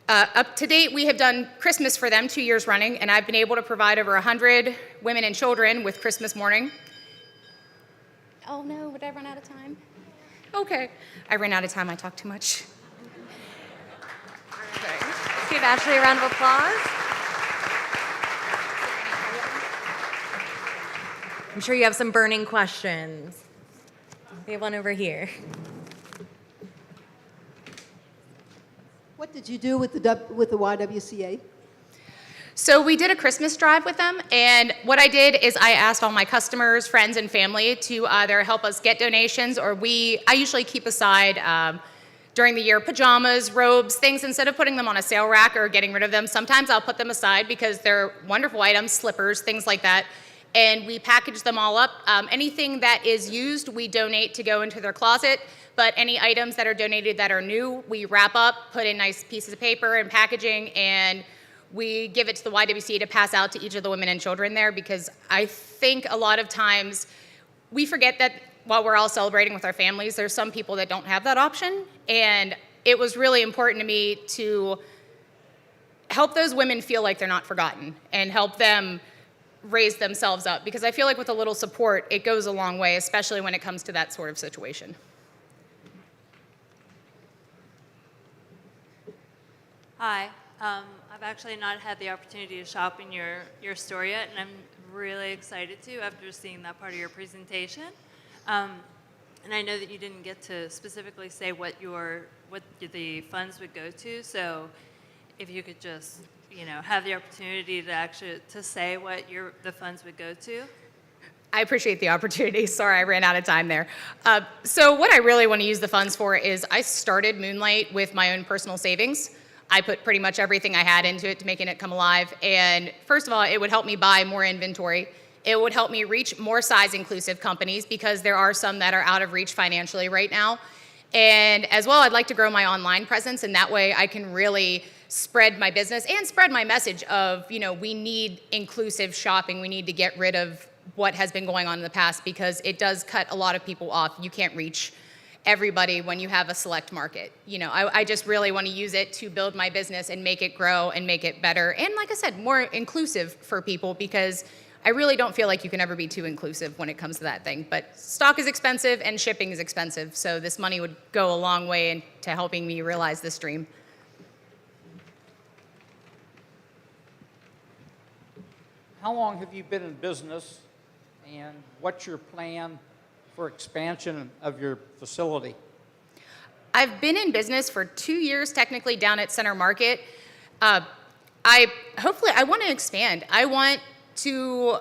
Up to date, we have done Christmas for them 2 years running, and I've been able to provide over 100 women and children with Christmas morning. Oh no, would I run out of time? Okay, I ran out of time, I talked too much. Let's give Ashley a round of applause. I'm sure you have some burning questions. We have one over here. What did you do with the YWCA? So we did a Christmas drive with them, and what I did is I asked all my customers, friends, and family to either help us get donations, or I usually keep aside during the year pajamas, robes, things, instead of putting them on a sale rack or getting rid of them. Sometimes I'll put them aside because they're wonderful items, slippers, things like that, and we package them all up. Anything that is used, we donate to go into their closet, but any items that are donated that are new, we wrap up, put in nice pieces of paper and packaging, and we give it to the YWCA to pass out to each of the women and children there, because I think a lot of times we forget that while we're all celebrating with our families, there's some people that don't have that option, and it was really important to me to help those women feel like they're not forgotten and help them raise themselves up, because I feel like with a little support, it goes a long way, especially when it comes to that sort of situation. Hi. I've actually not had the opportunity to shop in your store yet, and I'm really excited to after seeing that part of your presentation. And I know that you didn't get to specifically say what the funds would go to, so if you could just, have the opportunity to actually say what the funds would go to. I appreciate the opportunity. Sorry, I ran out of time there. So what I really want to use the funds for is I started Moonlight with my own personal savings. I put pretty much everything I had into it to making it come alive. And first of all, it would help me buy more inventory. It would help me reach more size-inclusive companies, because there are some that are out of reach financially right now. And as well, I'd like to grow my online presence, and that way I can really spread my business and spread my message of, we need inclusive shopping. We need to get rid of what has been going on in the past, because it does cut a lot of people off. You can't reach everybody when you have a select market. I just really want to use it to build my business and make it grow and make it better. And like I said, more inclusive for people, because I really don't feel like you can ever be too inclusive when it comes to that thing. But stock is expensive and shipping is expensive. So this money would go a long way into helping me realize this dream. How long have you been in business, and what's your plan for expansion of your facility? I've been in business for 2 years, technically, down at Center Market. I want to expand. I want to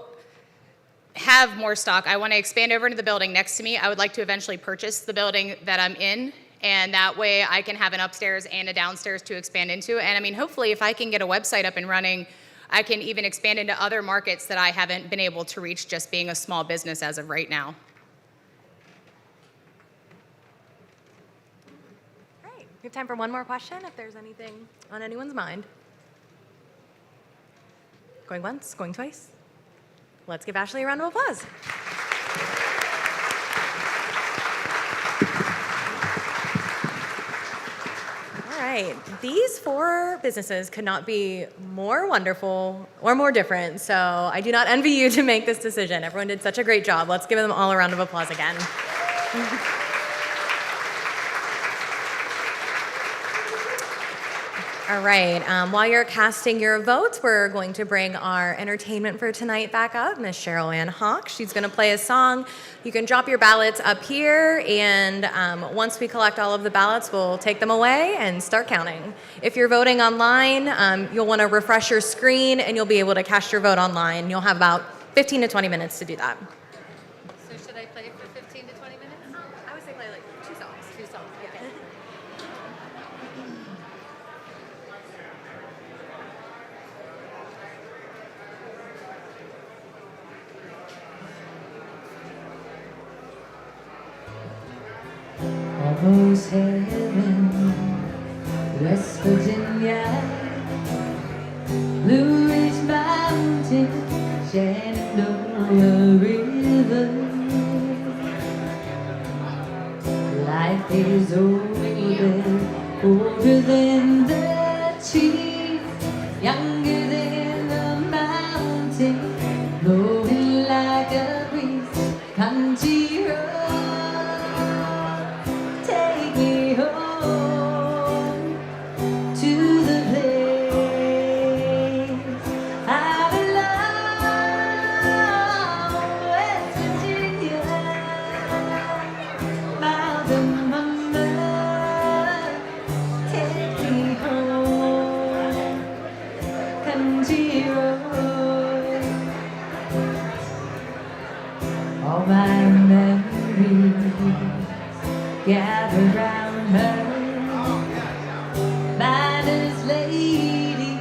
have more stock. I want to expand over into the building next to me. I would like to eventually purchase the building that I'm in, and that way I can have an upstairs and a downstairs to expand into. And hopefully if I can get a website up and running, I can even expand into other markets that I haven't been able to reach just being a small business as of right now. Great. We have time for one more question if there's anything on anyone's mind. Going once, going twice. Let's give Ashley a round of applause. All right, these 4 businesses could not be more wonderful or more different, so I do not envy you to make this decision. Everyone did such a great job. Let's give them all a round of applause again. All right, while you're casting your votes, we're going to bring our entertainment for tonight back up, Miss Schenerlein Haught. She's gonna play a song. You can drop your ballots up here, and once we collect all of the ballots, we'll take them away and start counting. If you're voting online, you'll wanna refresh your screen, and you'll be able to cast your vote online. You'll have about 15 to 20 minutes to do that. So should I play for 15 to 20 minutes? I would say play like 2 songs. 2 songs, okay. Almost heaven, West Virginia, Blue Ridge Mountain, Shenandoah River. Life is older than the trees, younger than the mountain, blowing like a breeze, country road. Take me home to the place I belong, West Virginia, mountain mama. Take me home, country road. All my memories gather round her, miner's lady,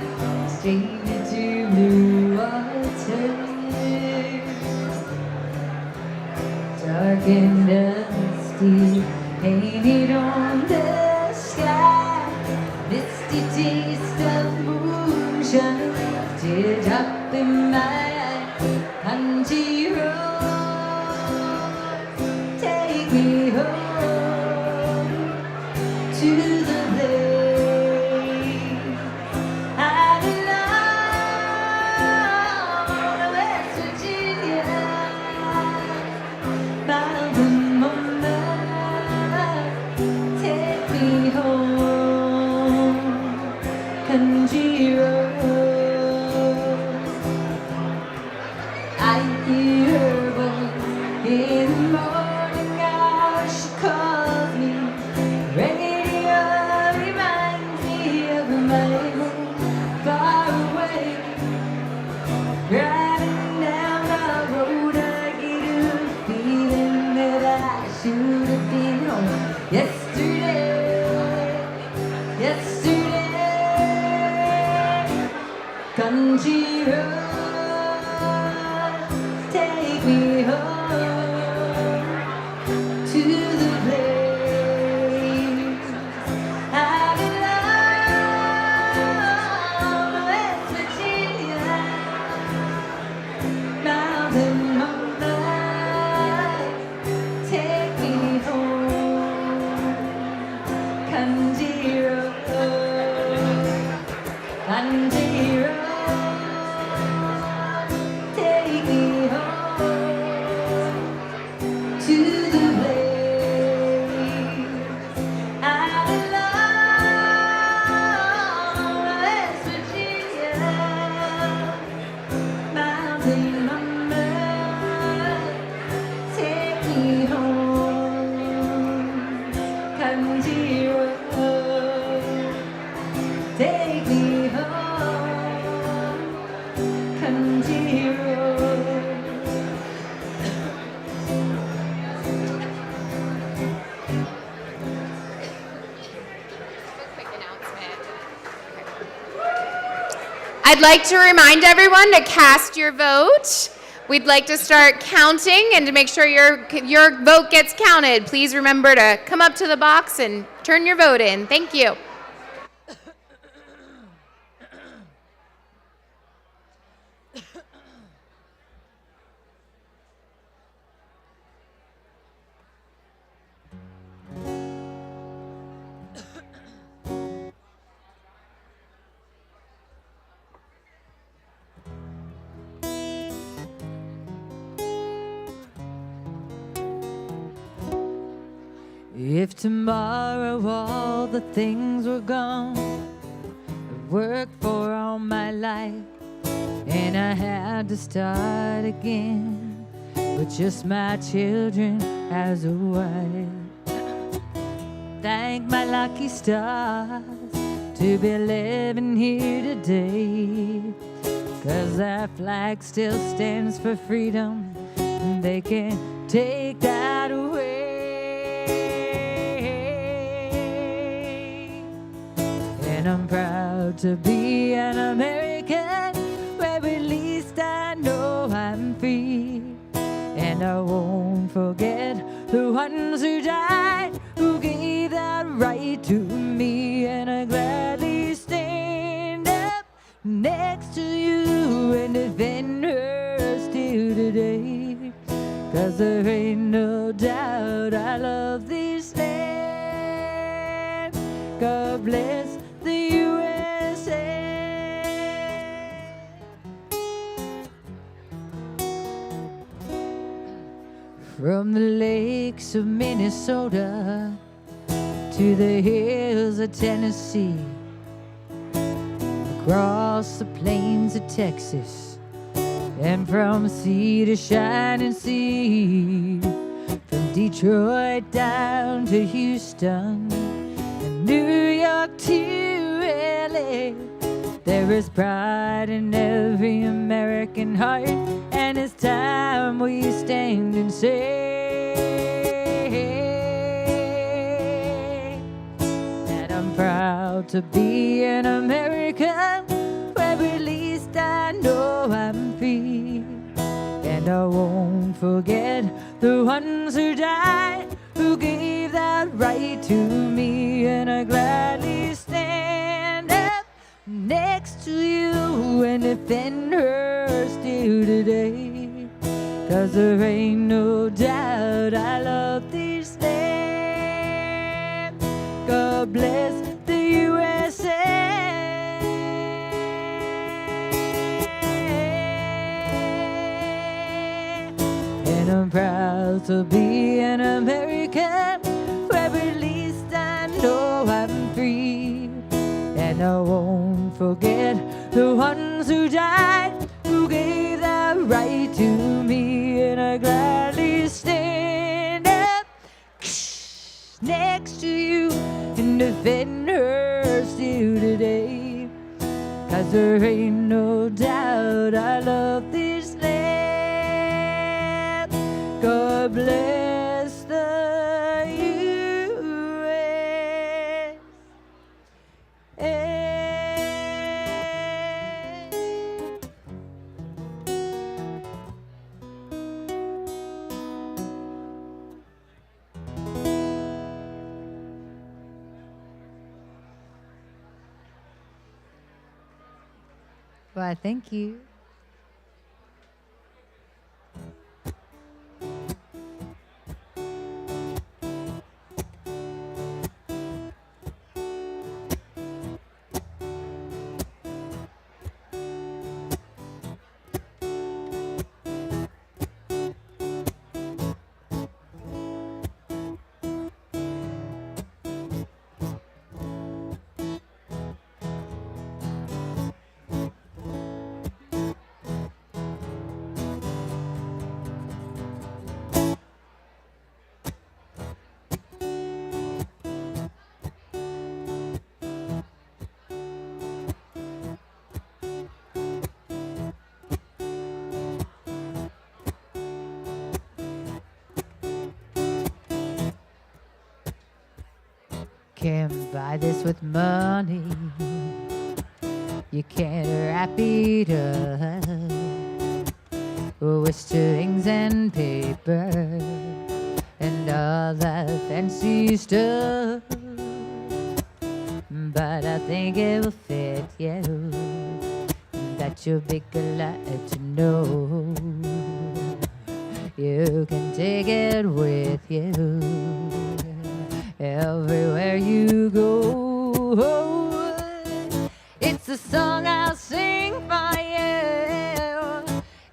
stranger to blue water. dark and dusty, painted on the sky. Misty taste of moonshine, teardrop in my eye. Country road, take me home to the place I belong, West Virginia, mountain mama, take me home, country road. I hear her voice in the morning hours, she calls me. Radio reminds me of my home far away. Driving down the road, I get a feeling that I should have been home yesterday. Country road, take me home to the place I belong, West Virginia, mountain mama, take me home, country road, country road, take me home to the place I belong, West Virginia, mountain mama, take me home, country road, take me home, country road. I'd like to remind everyone to cast your vote. We'd like to start counting, and to make sure your vote gets counted, please remember to come up to the box and turn your vote in. Thank you. If tomorrow all the things were gone, I've worked for all my life, and I had to start again with just my children as a wife. Thank my lucky stars to be living here today, 'cause that flag still stands for freedom, and they can't take that away. And I'm proud to be an American, where at least I know I'm free. And I won't forget the ones who died, who gave that right to me. And I gladly stand up next to you and defend her still today. 'Cause there ain't no doubt I love this land. God bless the USA. From the lakes of Minnesota to the hills of Tennessee, across the plains of Texas, and from sea to shining sea, from Detroit down to Houston, and New York to LA. There is pride in every American heart, and it's time we stand and say that I'm proud to be an American, where at least I know I'm free. And And I won't forget the ones who died, who gave that right to me. And I gladly stand up next to you and defend her still today. 'Cause there ain't no doubt I love this land. God bless the USA. And I'm proud to be an American, where at least I know I'm free. And I won't forget the ones who died, who gave that right to me. And I gladly stand up next to you and defend her still today. 'Cause there ain't no doubt I love this land. God bless the U.S. Why, thank you. Can't buy this with money. You can't wrap it up with strings and paper and all that fancy stuff. But I think it will fit you. That you'll be glad to know you can take it with you everywhere you go. It's a song I'll sing for you.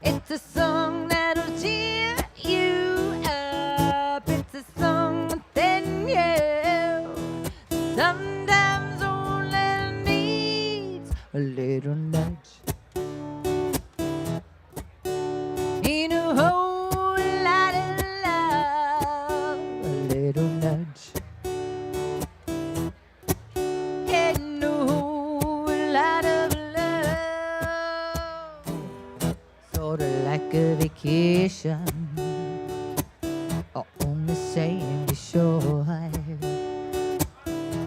It's a song that'll cheer you up. It's a song within you. Sometimes all it needs a little nudge. In a whole lot of love, a little nudge. And a whole lot of love, sort of like a vacation, or only saying be sure.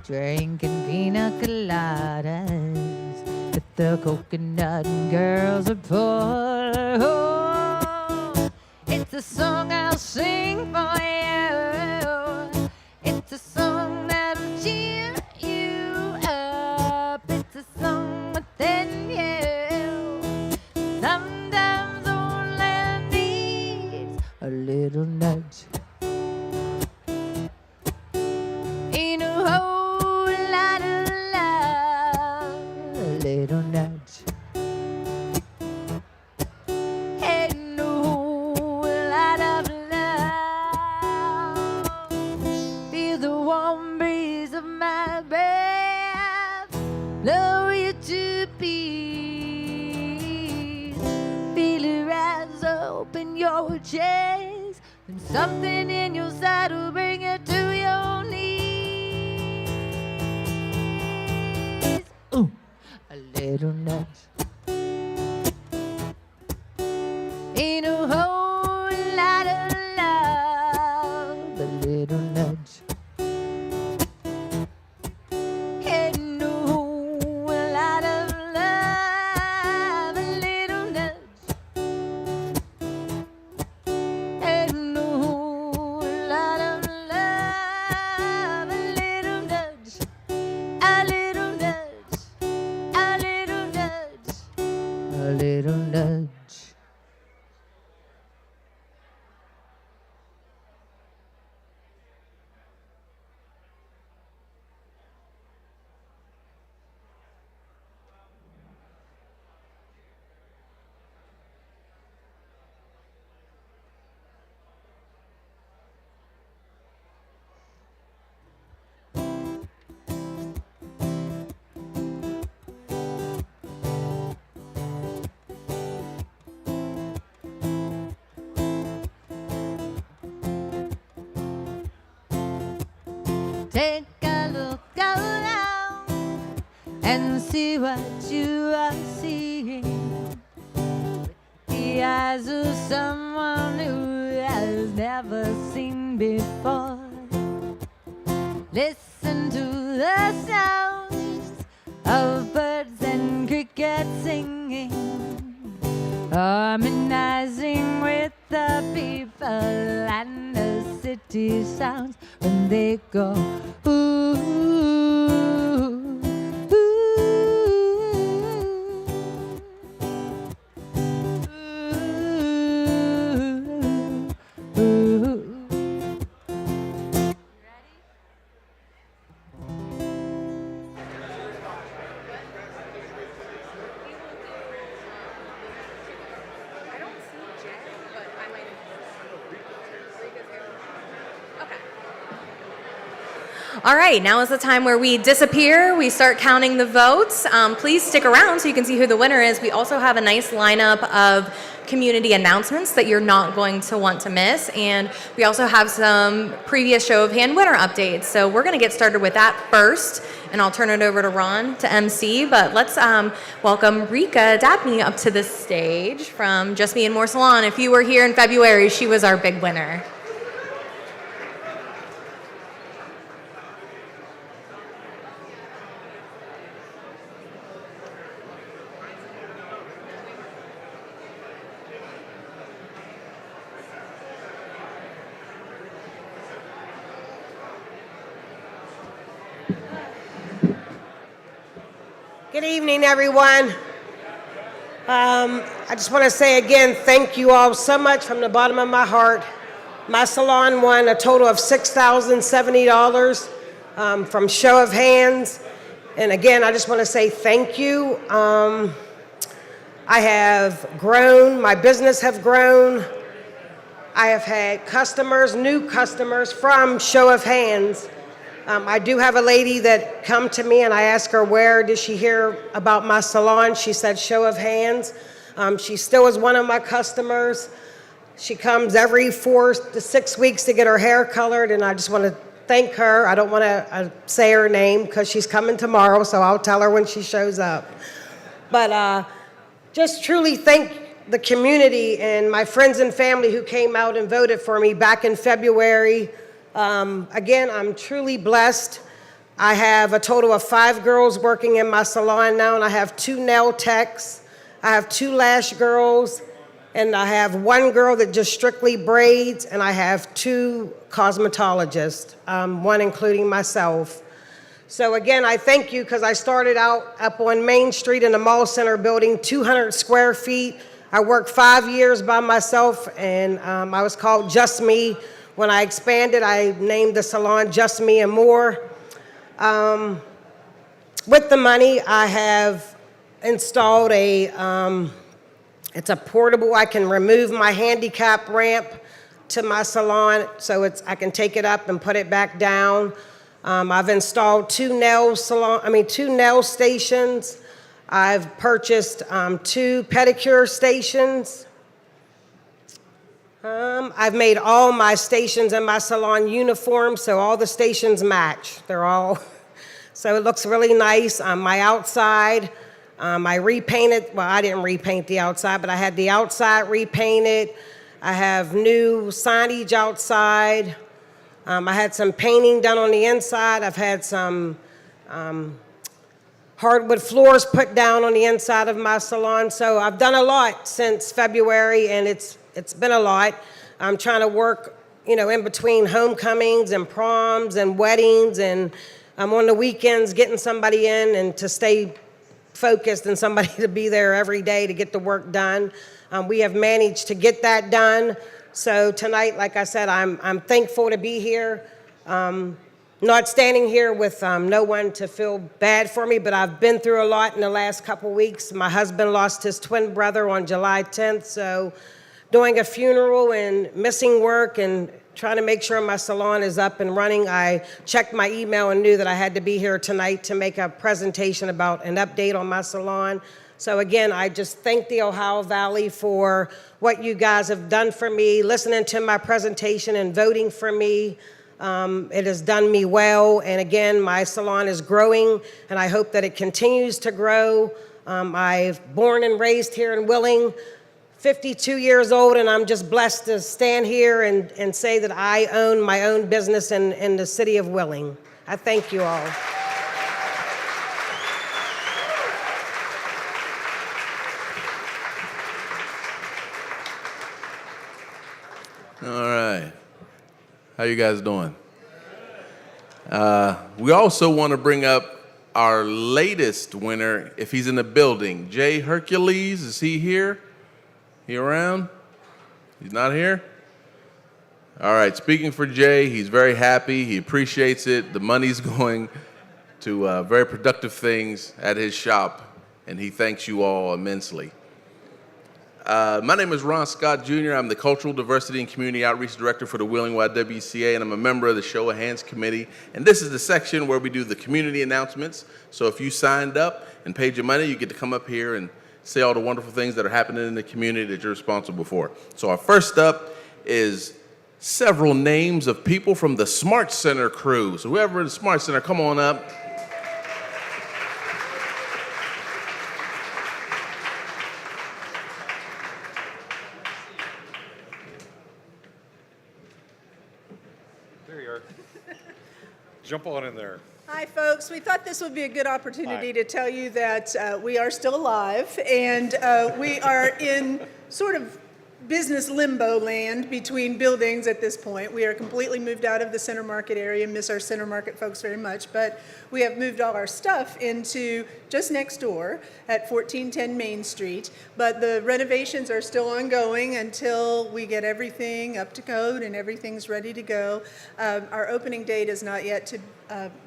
Drinking pina coladas with the coconut girls are poor. It's a song I'll sing for you. It's a song that'll cheer you up. It's a song within you. Sometimes all it needs a little nudge. Ain't a whole lot of love, a little nudge. Ain't a whole lot of love. Feel the warm breeze of my breath blow you to peace. Feel it rise open your chest, and something in your side will bring you to your knees. Ooh, a little nudge. Ain't a whole lot of love, a little nudge. Ain't a whole lot of love, a little nudge. Take a look around and see what you are seeing. The eyes of someone who has never seen before. Listen to the sounds of birds and crickets singing, harmonizing with the people and the city sounds when they go ooh, ooh, ooh, ooh. All right, now is the time where we disappear. We start counting the votes. Please stick around so you can see who the winner is. We also have a nice lineup of community announcements that you're not going to want to miss. And we also have some previous show of hand winner updates. So we're going to get started with that first. And I'll turn it over to Ron to MC. But let's welcome Rika Dabney up to the stage from Just Me and More Salon. If you were here in February, she was our big winner. Good evening, everyone. I just want to say again, thank you all so much from the bottom of my heart. My salon won a total of $6,070 from show of hands. And again, I just want to say thank you. I have grown, my business have grown. I have had customers, new customers from show of hands. I do have a lady that come to me and I ask her, where did she hear about my salon? She said show of hands. She still is one of my customers. She comes every 4 to 6 weeks to get her hair colored, and I just want to thank her. I don't want to say her name because she's coming tomorrow, so I'll tell her when she shows up. But just truly thank the community and my friends and family who came out and voted for me back in February. Again, I'm truly blessed. I have a total of 5 girls working in my salon now, and I have 2 nail techs. I have 2 lash girls, and I have 1 girl that just strictly braids, and I have 2 cosmetologists, 1 including myself. So again, I thank you because I started out up on Main Street in the mall center building, 200 square feet. I worked 5 years by myself, and I was called Just Me. When I expanded, I named the salon Just Me and More. With the money, I have installed it's a portable, I can remove my handicap ramp to my salon, so I can take it up and put it back down. I've installed 2 nail stations. I've purchased 2 pedicure stations. I've made all my stations in my salon uniform, so all the stations match. They're all, so it looks really nice. My outside, I repainted, well, I didn't repaint the outside, but I had the outside repainted. I have new signage outside. I had some painting done on the inside. I've had some hardwood floors put down on the inside of my salon. So I've done a lot since February, and it's been a lot. I'm trying to work, in between homecomings and proms and weddings, and I'm on the weekends getting somebody in and to stay focused and somebody to be there every day to get the work done. We have managed to get that done. So tonight, like I said, I'm thankful to be here. Not standing here with no one to feel bad for me, but I've been through a lot in the last couple weeks. My husband lost his twin brother on July 10th, so doing a funeral and missing work and trying to make sure my salon is up and running. I checked my email and knew that I had to be here tonight to make a presentation about an update on my salon. So again, I just thank the Ohio Valley for what you guys have done for me, listening to my presentation and voting for me. It has done me well, and again, my salon is growing, and I hope that it continues to grow. I've born and raised here in Willing, 52 years old, and I'm just blessed to stand here and say that I own my own business in the city of Willing. I thank you all. All right. How you guys doing? We also want to bring up our latest winner, if he's in the building. Jay Hercules, is he here? He around? He's not here? All right, speaking for Jay, he's very happy. He appreciates it. The money's going to very productive things at his shop, and he thanks you all immensely. My name is Ron Scott Jr. I'm the Cultural Diversity and Community Outreach Director for the Wheeling YWCA, and I'm a member of the Show of Hands Committee. And this is the section where we do the community announcements. So if you signed up and paid your money, you get to come up here and say all the wonderful things that are happening in the community that you're responsible for. So our first up is several names of people from the Smart Center crew. So whoever in the Smart Center, come on up. Jump on in there. Hi, folks. We thought this would be a good opportunity Hi. to tell you that we are still alive, and we are in sort of business limbo land between buildings at this point. We are completely moved out of the Center Market area, miss our Center Market folks very much, but we have moved all our stuff into just next door at 1410 Main Street, but the renovations are still ongoing until we get everything up to code and everything's ready to go. Our opening date has not yet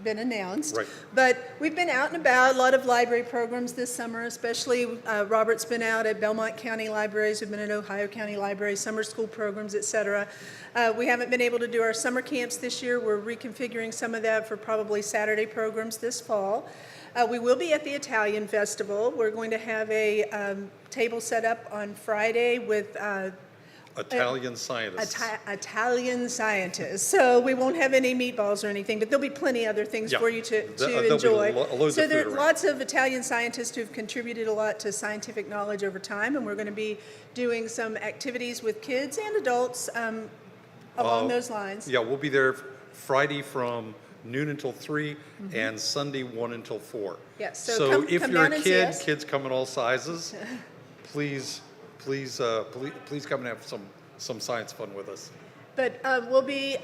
been announced, Right. but we've been out and about, a lot of library programs this summer, especially Robert's been out at Belmont County Libraries, we've been at Ohio County Libraries, summer school programs, et cetera. We haven't been able to do our summer camps this year. We're reconfiguring some of that for probably Saturday programs this fall. We will be at the Italian Festival. We're going to have a table set up on Friday with Italian scientists. Italian scientists. So we won't have any meatballs or anything, but there'll be plenty other things Yeah. for you to There'll be enjoy. loads So of there food are around. lots of Italian scientists who've contributed a lot to scientific knowledge over time, and we're going to be doing some activities with kids and adults along those lines. Yeah, we'll be there Friday from noon until 3 and Sunday 1 until 4. Yes, so if come you're down a and see kid, us. kids come in all sizes, please come and have some science fun with us. But we'll be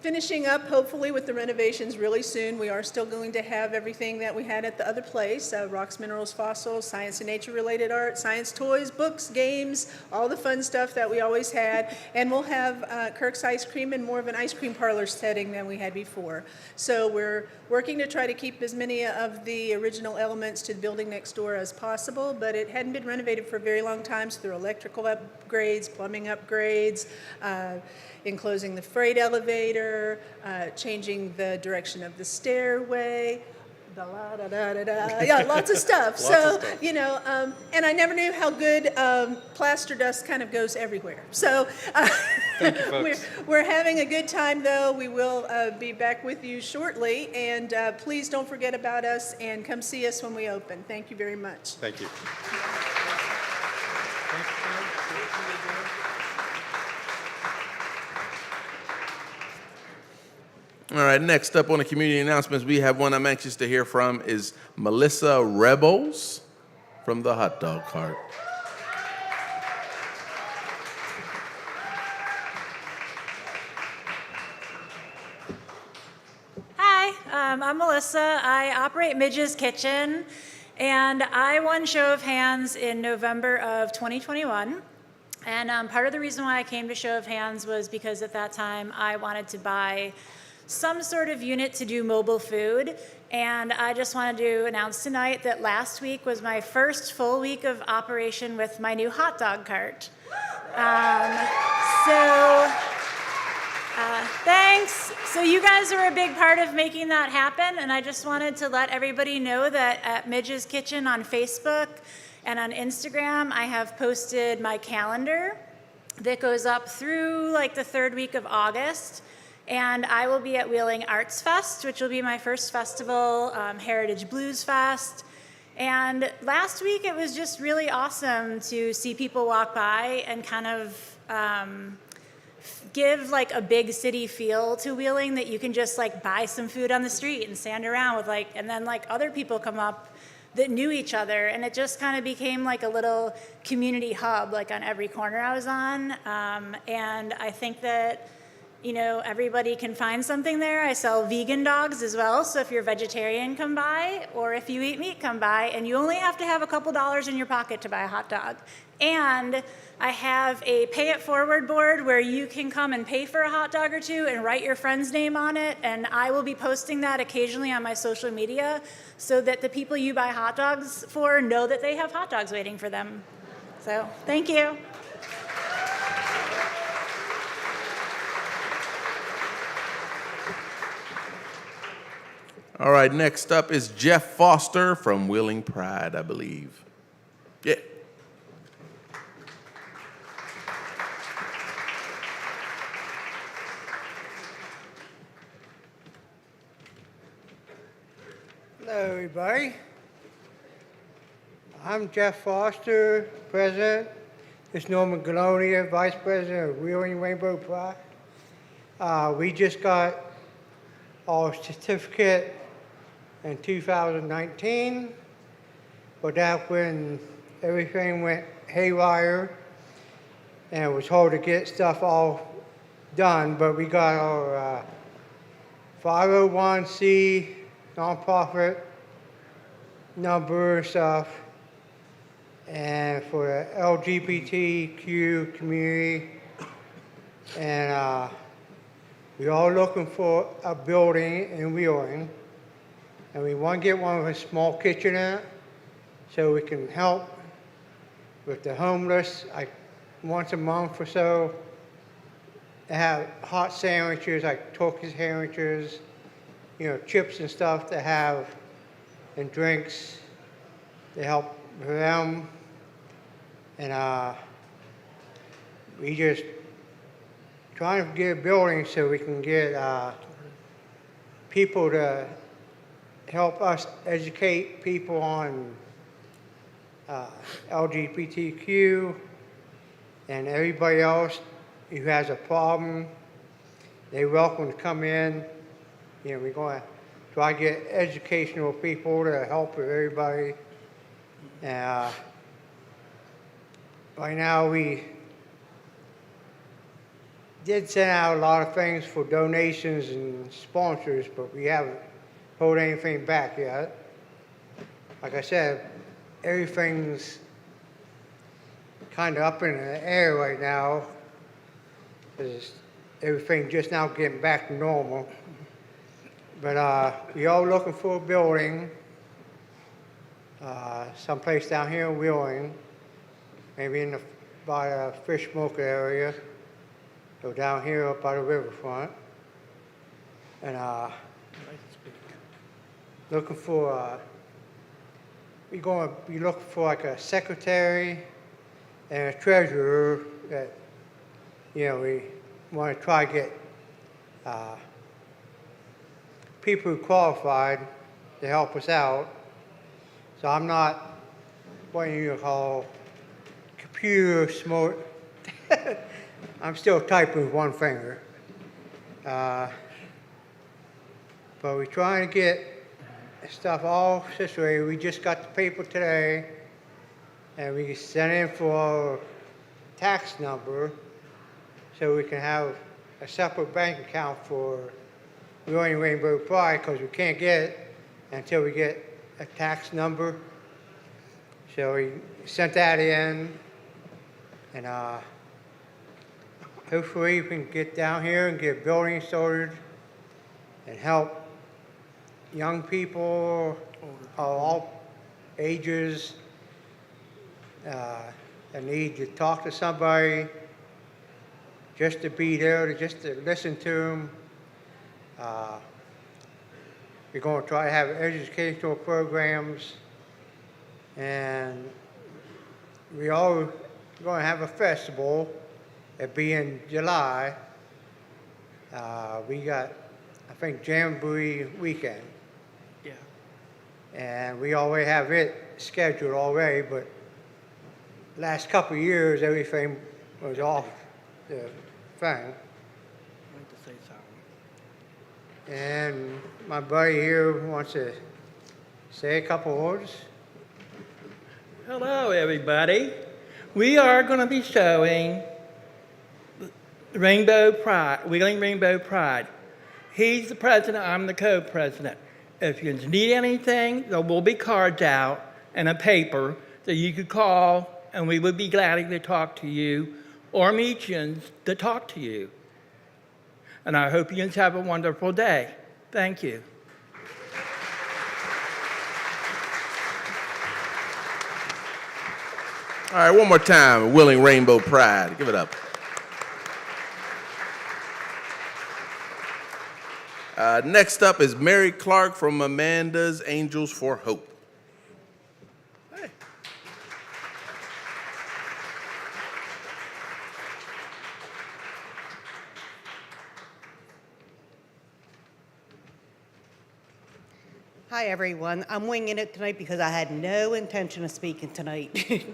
finishing up, hopefully, with the renovations really soon. We are still going to have everything that we had at the other place, rocks, minerals, fossils, science and nature-related art, science toys, books, games, all the fun stuff that we always had. And we'll have Kirk's Ice Cream in more of an ice cream parlor setting than we had before. So we're working to try to keep as many of the original elements to the building next door as possible, but it hadn't been renovated for a very long time, so there are electrical upgrades, plumbing upgrades, enclosing the freight elevator, changing the direction of the stairway, yeah, lots of stuff. So, you know, and I never knew how good plaster dust kind of goes everywhere. So we're having a good time, though. We will be back with you shortly, and please don't forget about us and come see us when we open. Thank you very much. Thank you. All right, next up on the community announcements, we have one I'm anxious to hear from is Melissa Rebels from the Hot Dog Cart. Hi, I'm Melissa. I operate Midge's Kitchen, and I won Show of Hands in November of 2021. And part of the reason why I came to Show of Hands was because at that time I wanted to buy some sort of unit to do mobile food. And I just wanted to announce tonight that last week was my first full week of operation with my new hot dog cart. Thanks. So you guys are a big part of making that happen, and I just wanted to let everybody know that at Midge's Kitchen on Facebook and on Instagram, I have posted my calendar that goes up through like the third week of August. And I will be at Wheeling Arts Fest, which will be my first festival, Heritage Blues Fest. And last week it was just really awesome to see people walk by and kind of give like a big city feel to Wheeling, that you can just like buy some food on the street and stand around with like, and then like other people come up that knew each other, and it just kind of became like a little community hub like on every corner I was on. And I think that, you know, everybody can find something there. I sell vegan dogs as well, so if you're vegetarian, come by, or if you eat meat, come by, and you only have to have a couple dollars in your pocket to buy a hot dog. And I have a pay it forward board where you can come and pay for a hot dog or two and write your friend's name on it, and I will be posting that occasionally on my social media so that the people you buy hot dogs for know that they have hot dogs waiting for them. So, thank you. All right, next up is Jeff Foster from Wheeling Pride, I believe. Yeah. Hello, everybody. I'm Jeff Foster, President. This is Norman Galonia, Vice President of Wheeling Rainbow Pride. We just got our certificate in 2019, but that's when everything went haywire and it was hard to get stuff all done. But we got our 501c nonprofit number and stuff, and for the LGBTQ community, and we're all looking for a building in Wheeling, and we want to get one with a small kitchenette so we can help with the homeless, like once a month or so. They have hot sandwiches, like turkey sandwiches, you know, chips and stuff to have, and drinks to help them. And we just trying to get a building so we can get people to help us educate people on LGBTQ, and everybody else who has a problem, they're welcome to come in. You know, we're going to try to get educational people to help with everybody. Right now we did send out a lot of things for donations and sponsors, but we haven't pulled anything back yet. Like I said, everything's kind of up in the air right now, because everything just now getting back to normal. But we are looking for a building, someplace down here in Wheeling, maybe in by the fish smoker area, so down here up by the riverfront. And looking for, we're going to be looking for like a secretary and a treasurer that, you know, we want to try to get people who qualified to help us out. So I'm not what you call computer smart. I'm still typing with one finger. But we're trying to get stuff all situated. We just got the paper today, and we sent in for our tax number so we can have a separate bank account for Wheeling Rainbow Pride, because we can't get it until we get a tax number. So we sent that in, and hopefully we can get down here and get building started and help young people of all ages that need to talk to somebody, just to be there, just to listen to them. We're going to try to have educational programs, and we are going to have a festival. It'll be in July, We got, I think, Jamboree weekend. Yeah. And we already have it scheduled already, but last couple of years, everything was off the thing. And my buddy here wants to say a couple words. Hello, everybody. We are going to be showing Rainbow Pride, Wheeling Rainbow Pride. He's the president, I'm the co-president. If you need anything, there will be cards out and a paper that you could call, and we would be glad to talk to you or meet you to talk to you. And I hope you guys have a wonderful day. Thank you. All right, one more time, Wheeling Rainbow Pride. Give it up. Next up is Mary Clark from Amanda's Angels for Hope. Hey. Hi, everyone. I'm winging it tonight because I had no intention of speaking tonight.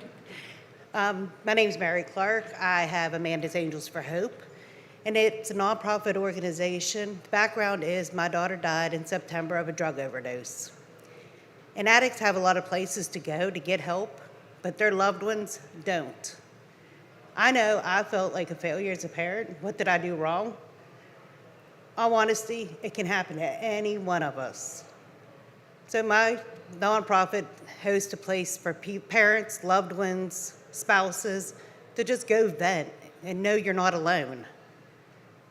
My name's Mary Clark. I have Amanda's Angels for Hope, and it's a nonprofit organization. The background is my daughter died in September of a drug overdose. And addicts have a lot of places to go to get help, but their loved ones don't. I know I felt like a failure as a parent. What did I do wrong? All honesty, it can happen to any one of us. So my nonprofit hosts a place for parents, loved ones, spouses to just go vent and know you're not alone.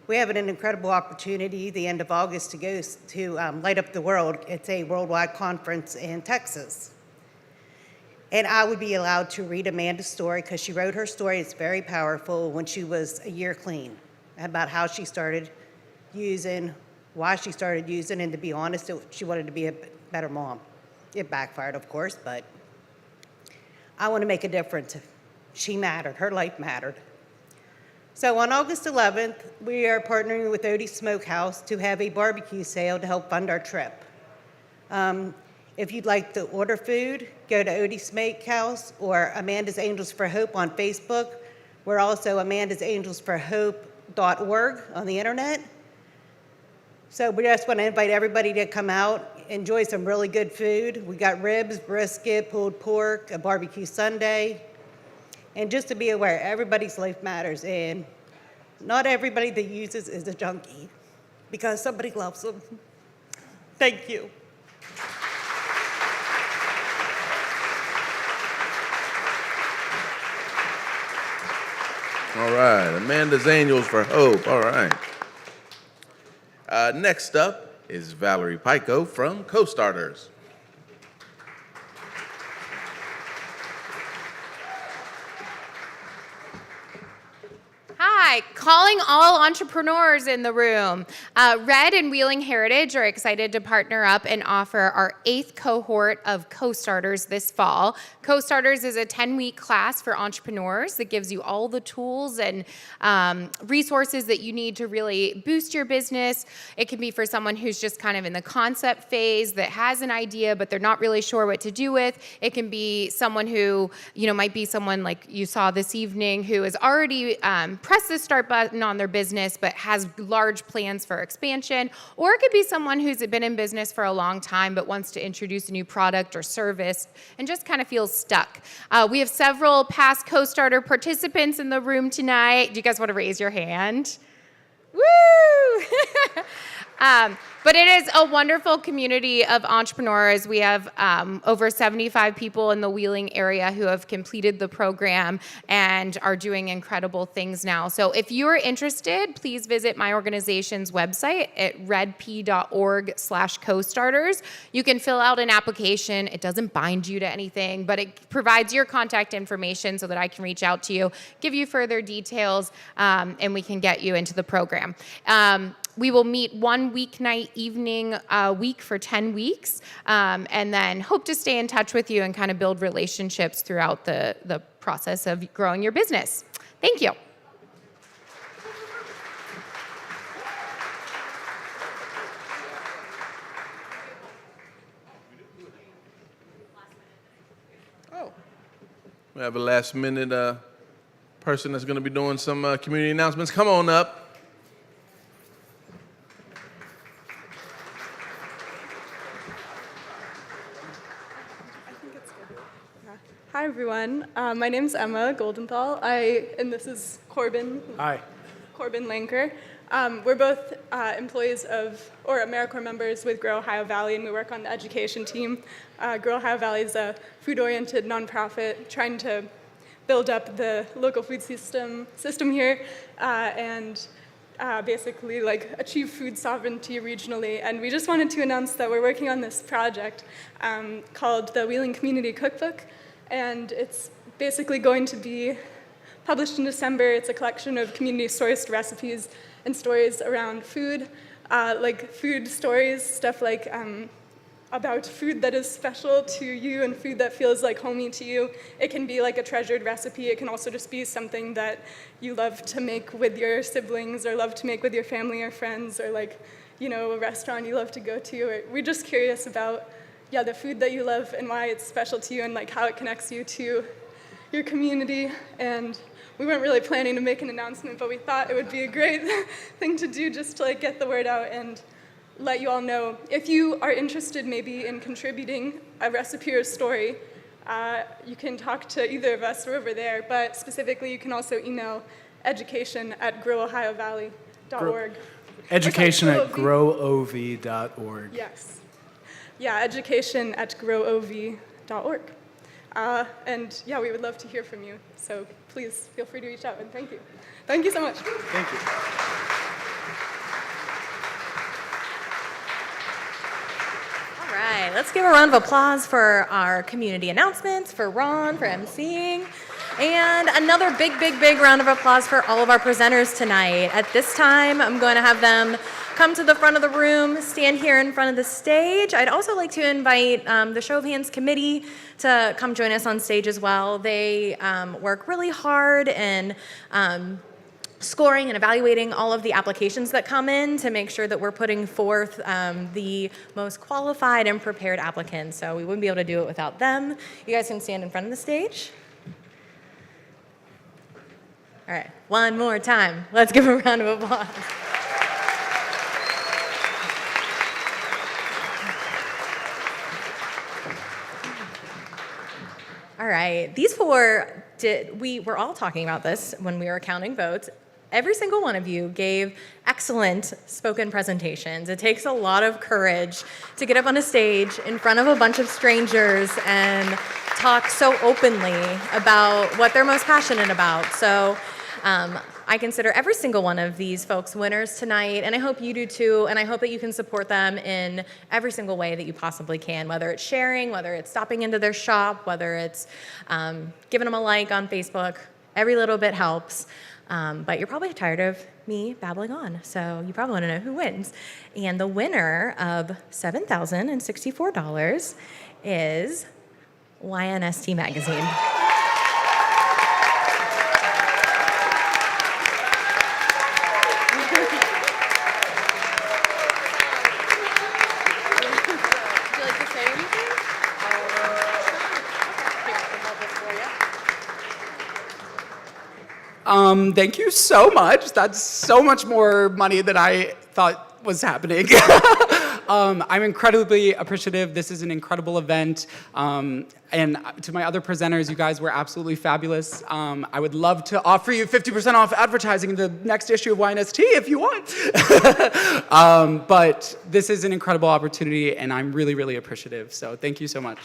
We have an incredible opportunity the end of August to go to Light Up the World. It's a worldwide conference in Texas. And I would be allowed to read Amanda's story because she wrote her story. It's very powerful when she was a year clean, about how she started using, why she started using, and to be honest, she wanted to be a better mom. It backfired, of course, but I want to make a difference. She mattered. Her life mattered. So on August 11th, we are partnering with Odie's Smokehouse to have a barbecue sale to help fund our trip. If you'd like to order food, go to Odie's Smokehouse or Amanda's Angels for Hope on Facebook. We're also amandasangelsforhope.org on the internet. So we just want to invite everybody to come out, enjoy some really good food. We got ribs, brisket, pulled pork, a barbecue sundae. And just to be aware, everybody's life matters, and not everybody that uses is a junkie, because somebody loves them. Thank you. All right, Amanda's Angels for Hope. All right. Next up is Valerie Pico from Co-Starters. Hi, calling all entrepreneurs in the room. Red and Wheeling Heritage are excited to partner up and offer our 8th cohort of Co-Starters this fall. Co-Starters is a 10-week class for entrepreneurs that gives you all the tools and resources that you need to really boost your business. It can be for someone who's just kind of in the concept phase that has an idea, but they're not really sure what to do with. It can be someone who, might be someone like you saw this evening who has already pressed the start button on their business but has large plans for expansion, or it could be someone who's been in business for a long time but wants to introduce a new product or service and just kind of feels stuck. We have several past Co-Starter participants in the room tonight. Do you guys want to raise your hand? Woo! But it is a wonderful community of entrepreneurs. We have over 75 people in the Wheeling area who have completed the program and are doing incredible things now. So if you're interested, please visit my organization's website at redp.org/co-starters. You can fill out an application. It doesn't bind you to anything, but it provides your contact information so that I can reach out to you, give you further details, and we can get you into the program. We will meet one weeknight evening a week for 10 weeks, and then hope to stay in touch with you and kind of build relationships throughout the process of growing your business. Thank you. We have a last minute person that's going to be doing some community announcements. Come on up. Hi, everyone. My name's Emma Goldenthal. And this is Corbin. Hi. Corbin Lanker. We're both employees of, or AmeriCorps members with Grow Ohio Valley, and we work on the education team. Grow Ohio Valley is a food-oriented nonprofit trying to build up the local food system here and basically achieve food sovereignty regionally. And we just wanted to announce that we're working on this project called the Wheeling Community Cookbook. And it's basically going to be published in December. It's a collection of community-sourced recipes and stories around food, like food stories, stuff like about food that is special to you and food that feels like homey to you. It can be like a treasured recipe. It can also just be something that you love to make with your siblings or love to make with your family or friends, or a restaurant you love to go to. Or we're just curious about the food that you love and why it's special to you and how it connects you to your community. And we weren't really planning to make an announcement, but we thought it would be a great thing to do just to get the word out and let you all know. If you are interested maybe in contributing a recipe or a story, you can talk to either of us or over there, but specifically you can also email education@growohiovalley.org. Education@growov.org. Yes. Yeah, education@growov.org. And we would love to hear from you. So please feel free to reach out, and thank you. Thank you so much. Thank you. All right, let's give a round of applause for our community announcements, for Ron, for emceeing, and another big, big, big round of applause for all of our presenters tonight. At this time, I'm going to have them come to the front of the room, stand here in front of the stage. I'd also like to invite the Show of Hands committee to come join us on stage as well. They work really hard in scoring and evaluating all of the applications that come in to make sure that we're putting forth the most qualified and prepared applicants. So we wouldn't be able to do it without them. You guys can stand in front of the stage. All right, one more time. Let's give a round of applause. All right, these four, we were all talking about this when we were counting votes. Every single one of you gave excellent spoken presentations. It takes a lot of courage to get up on a stage in front of a bunch of strangers and talk so openly about what they're most passionate about. So I consider every single one of these folks winners tonight, and I hope you do too, and I hope that you can support them in every single way that you possibly can, whether it's sharing, whether it's stopping into their shop, whether it's giving them a like on Facebook. Every little bit helps. But you're probably tired of me babbling on, so you probably want to know who wins. And the winner of $7,064 is YNST Magazine. Thank you so much. That's so much more money than I thought was happening. I'm incredibly appreciative. This is an incredible event. And to my other presenters, you guys were absolutely fabulous. I would love to offer you 50% off advertising in the next issue of YNST if you want. But this is an incredible opportunity, and I'm really, really appreciative. So thank you so much.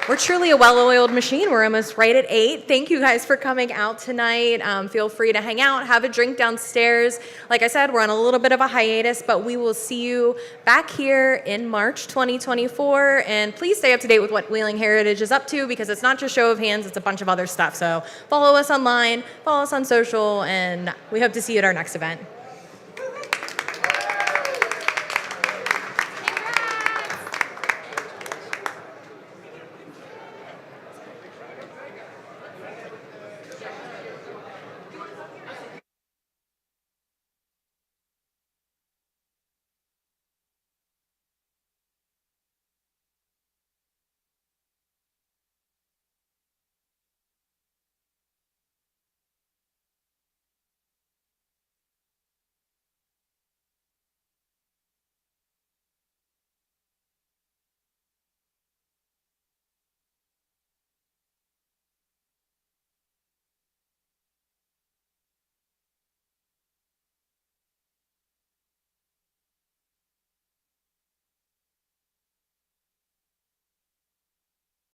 We're truly a well-oiled machine. We're almost right at 8. Thank you guys for coming out tonight. Feel free to hang out, have a drink downstairs. Like I said, we're on a little bit of a hiatus, but we will see you back here in March 2024. And please stay up to date with what Wheeling Heritage is up to, because it's not just Show of Hands, it's a bunch of other stuff. So follow us online, follow us on social, and we hope to see you at our next event.